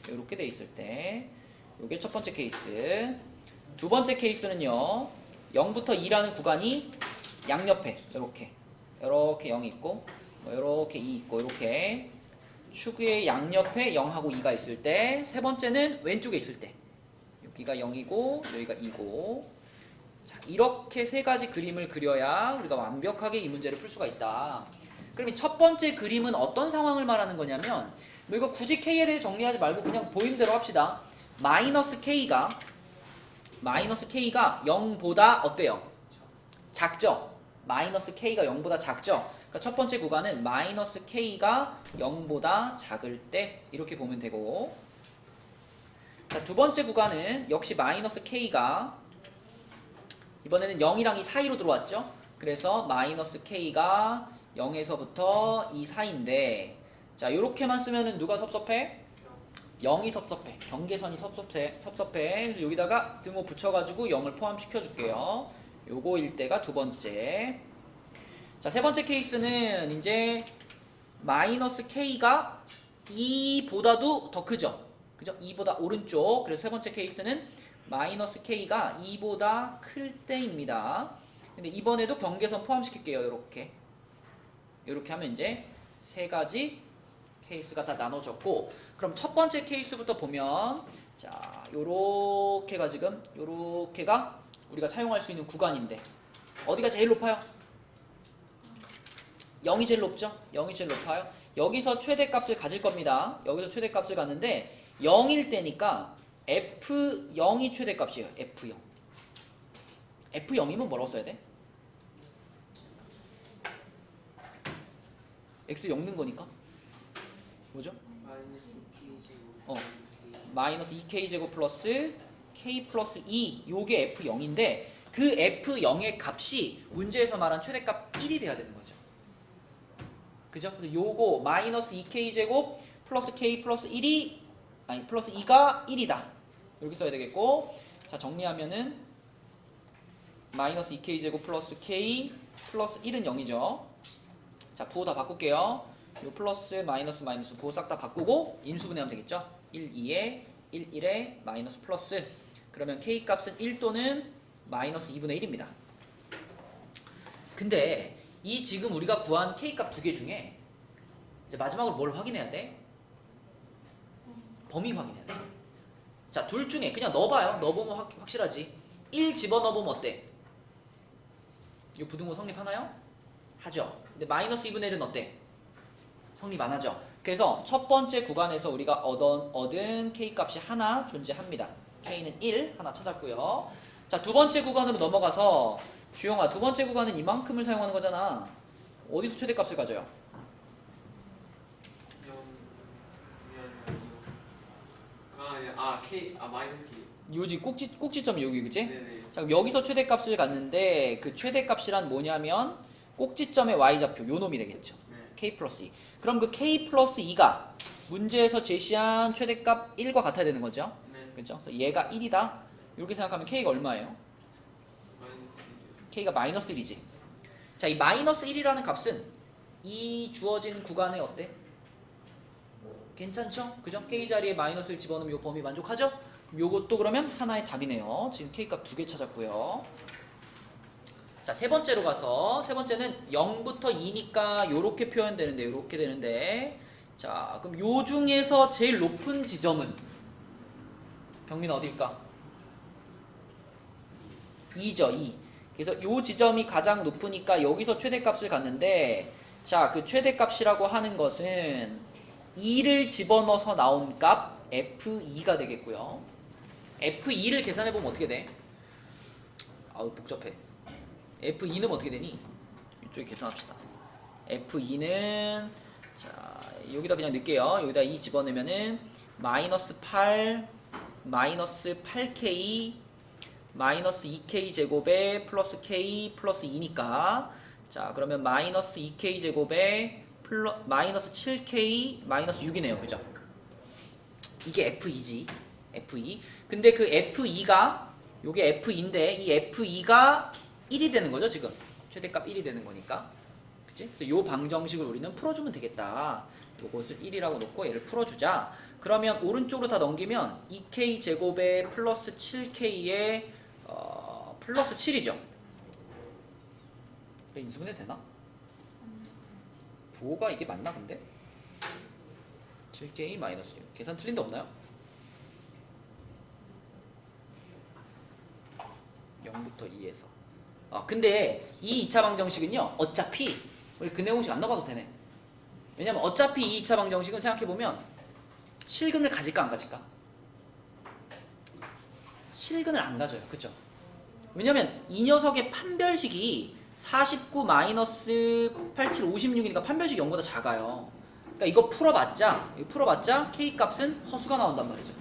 이렇게 돼 있을 때 요게 첫 번째 케이스. 두 번째 케이스는요. 0부터 2라는 구간이 양옆에 이렇게 0이 있고 이렇게 2 있고 이렇게 축의 양옆에 0하고 2가 있을 때. 세 번째는 왼쪽에 있을 때 여기가 0이고 여기가 2고. 자, 이렇게 세 가지 그림을 그려야 우리가 완벽하게 이 문제를 풀 수가 있다. 그럼 이 첫 번째 그림은 어떤 상황을 말하는 거냐면 뭐 이거 굳이 k에 대해 정리하지 말고 그냥 보이는 대로 합시다. 마이너스 k가 마이너스 k가 0보다 어때요? 작죠? 마이너스 k가 0보다 작죠? 그러니까 첫 번째 구간은 마이너스 k가 0보다 작을 때 이렇게 보면 되고, 자, 두 번째 구간은 역시 마이너스 k가 이번에는 0이랑 이 사이로 들어왔죠? 그래서 마이너스 k가 0에서부터 이 사이인데, 자, 요렇게만 쓰면은 누가 섭섭해? 0이 섭섭해. 경계선이 섭섭해. 그래서 여기다가 등호 붙여가지고 0을 포함시켜 줄게요. 요거일 때가 두 번째. 자, 세 번째 케이스는 이제 마이너스 k가 2보다도 더 크죠? 그죠? 2보다 오른쪽. 그래서 세 번째 케이스는 마이너스 k가 2보다 클 때입니다. 근데 이번에도 경계선 포함시킬게요. 요렇게. 요렇게 하면 이제 세 가지 케이스가 다 나눠졌고, 그럼 첫 번째 케이스부터 보면, 자, 요렇게가 지금 요렇게가 우리가 사용할 수 있는 구간인데 어디가 제일 높아요? 0이 제일 높죠? 0이 제일 높아요. 여기서 최대값을 가질 겁니다. 여기서 최대값을 갖는데 0일 때니까 F0이 최대값이에요. F0. F0이면 뭐라고 써야 돼? X 0 는 거니까 뭐죠? 마이너스 k 제곱. 어. 마이너스 2k제곱 플러스 k 플러스 2, 요게 F0인데 그 F0의 값이 문제에서 말한 최대값 1이 돼야 되는 거죠. 그죠? 근데 요거 마이너스 2k제곱 플러스 k 플러스 1이 아니 플러스 2가 1이다. 이렇게 써야 되겠고, 자, 정리하면은 마이너스 2k제곱 플러스 k 플러스 1은 0이죠. 자, 부호 다 바꿀게요. 요 플러스 마이너스 부호 싹 다 바꾸고 인수분해하면 되겠죠. 1, 2에 1, 1에 마이너스 플러스. 그러면 k 값은 1 또는 마이너스 2분의 1입니다. 근데 이 지금 우리가 구한 k 값 두 개 중에 이제 마지막으로 뭘 확인해야 돼? 범위 확인해야 돼. 자, 둘 중에 그냥 넣어봐요. 넣어보면 확실하지. 1 집어넣어보면 어때? 이 부등호 성립하나요? 하죠. 근데 마이너스 2분의 1은 어때? 성립 안 하죠. 그래서 첫 번째 구간에서 우리가 얻은 k 값이 하나 존재합니다. k는 1 하나 찾았고요. 자, 두 번째 구간으로 넘어가서 주영아, 두 번째 구간은 이만큼을 사용하는 거잖아. 어디서 최대값을 가져요? K 마이너스 K. 요지 꼭지점이 여기, 그치? 네네. 자, 그럼 여기서 최대값을 갖는데 그 최대값이란 뭐냐면 꼭지점의 y좌표 요 놈이 되겠죠. 네. k 플러스 2. 그럼 그 k 플러스 2가 문제에서 제시한 최대값 1과 같아야 되는 거죠. 네. 그렇죠? 그래서 얘가 1이다. 이렇게 생각하면 k가 얼마예요? 마이너스 1이요. k가 마이너스 1이지. 자, 이 마이너스 1이라는 값은 이 주어진 구간에 어때? 괜찮죠? 그죠? k 자리에 마이너스 1 집어넣으면 요 범위 만족하죠? 그럼 요것도 그러면 하나의 답이네요. 지금 k 값 두 개 찾았고요. 자, 세 번째로 가서, 세 번째는 0부터 2니까 요렇게 표현되는데, 요렇게 되는데, 자, 그럼 요 중에서 제일 높은 지점은 병민 어딜까? 2죠, 2. 그래서 요 지점이 가장 높으니까 여기서 최대값을 갖는데, 자, 그 최대값이라고 하는 것은 2를 집어넣어서 나온 값 F2가 되겠고요. F2를 계산해보면 어떻게 돼? 아우, 복잡해. F2는 어떻게 되니? 이쪽에 계산합시다. F2는 자, 여기다 그냥 넣을게요. 여기다 2 집어넣으면은 마이너스 8 마이너스 8k 마이너스 2k 제곱에 플러스 k 플러스 2니까, 자, 그러면 마이너스 2k 제곱에 마이너스 7k 마이너스 6이네요. 그죠? 이게 F2지. F2. 근데 그 F2가 요게 F2인데 이 F2가 1이 되는 거죠, 지금. 최대값 1이 되는 거니까. 그치? 그래서 요 방정식을 우리는 풀어주면 되겠다. 요것을 1이라고 놓고 얘를 풀어주자. 그러면 오른쪽으로 다 넘기면 2k 제곱에 플러스 7k에 플러스 7이죠. 인수분해 되나? 부호가 이게 맞나 근데? 7k 마이너스 6. 계산 틀린 데 없나요? 0부터 2에서. 근데 이 2차 방정식은요, 어차피 우리 그 내용식 안 넣어봐도 되네. 왜냐면 어차피 이 2차 방정식은 생각해보면 실근을 가질까 안 가질까? 실근을 안 가져요. 그쵸? 왜냐면 이 녀석의 판별식이 49 마이너스 87 56이니까 판별식이 0보다 작아요. 그러니까 이거 풀어봤자 K 값은 허수가 나온단 말이죠.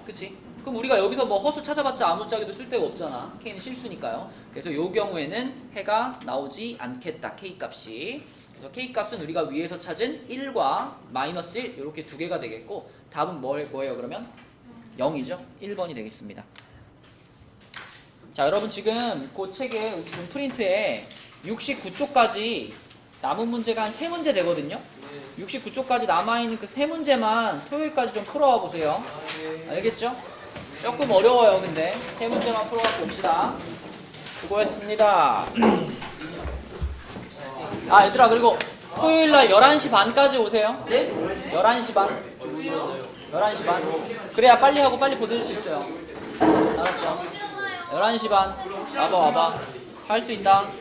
그치? 그럼 우리가 여기서 뭐 허수 찾아봤자 아무짝에도 쓸데가 없잖아. K는 실수니까요. 그래서 이 경우에는 해가 나오지 않겠다. K 값이. 그래서 K 값은 우리가 위에서 찾은 1과 마이너스 1 이렇게 두 개가 되겠고 답은 뭐예요 그러면? 0이죠. 1번이 되겠습니다. 자 여러분 지금 그 책에 지금 프린트에 69쪽까지 남은 문제가 한 3문제 되거든요. 69쪽까지 남아있는 그 3문제만 토요일까지 좀 풀어와 보세요. 알겠죠? 조금 어려워요 근데 3문제만 풀어갖고 옵시다. 수고했습니다. 아 얘들아 그리고 토요일날 11시 반까지 오세요. 네? 11시 반. 11시 반. 그래야 빨리 하고 빨리 보내줄 수 있어요. 알았죠? 11시 반. 와봐. 할 수 있다.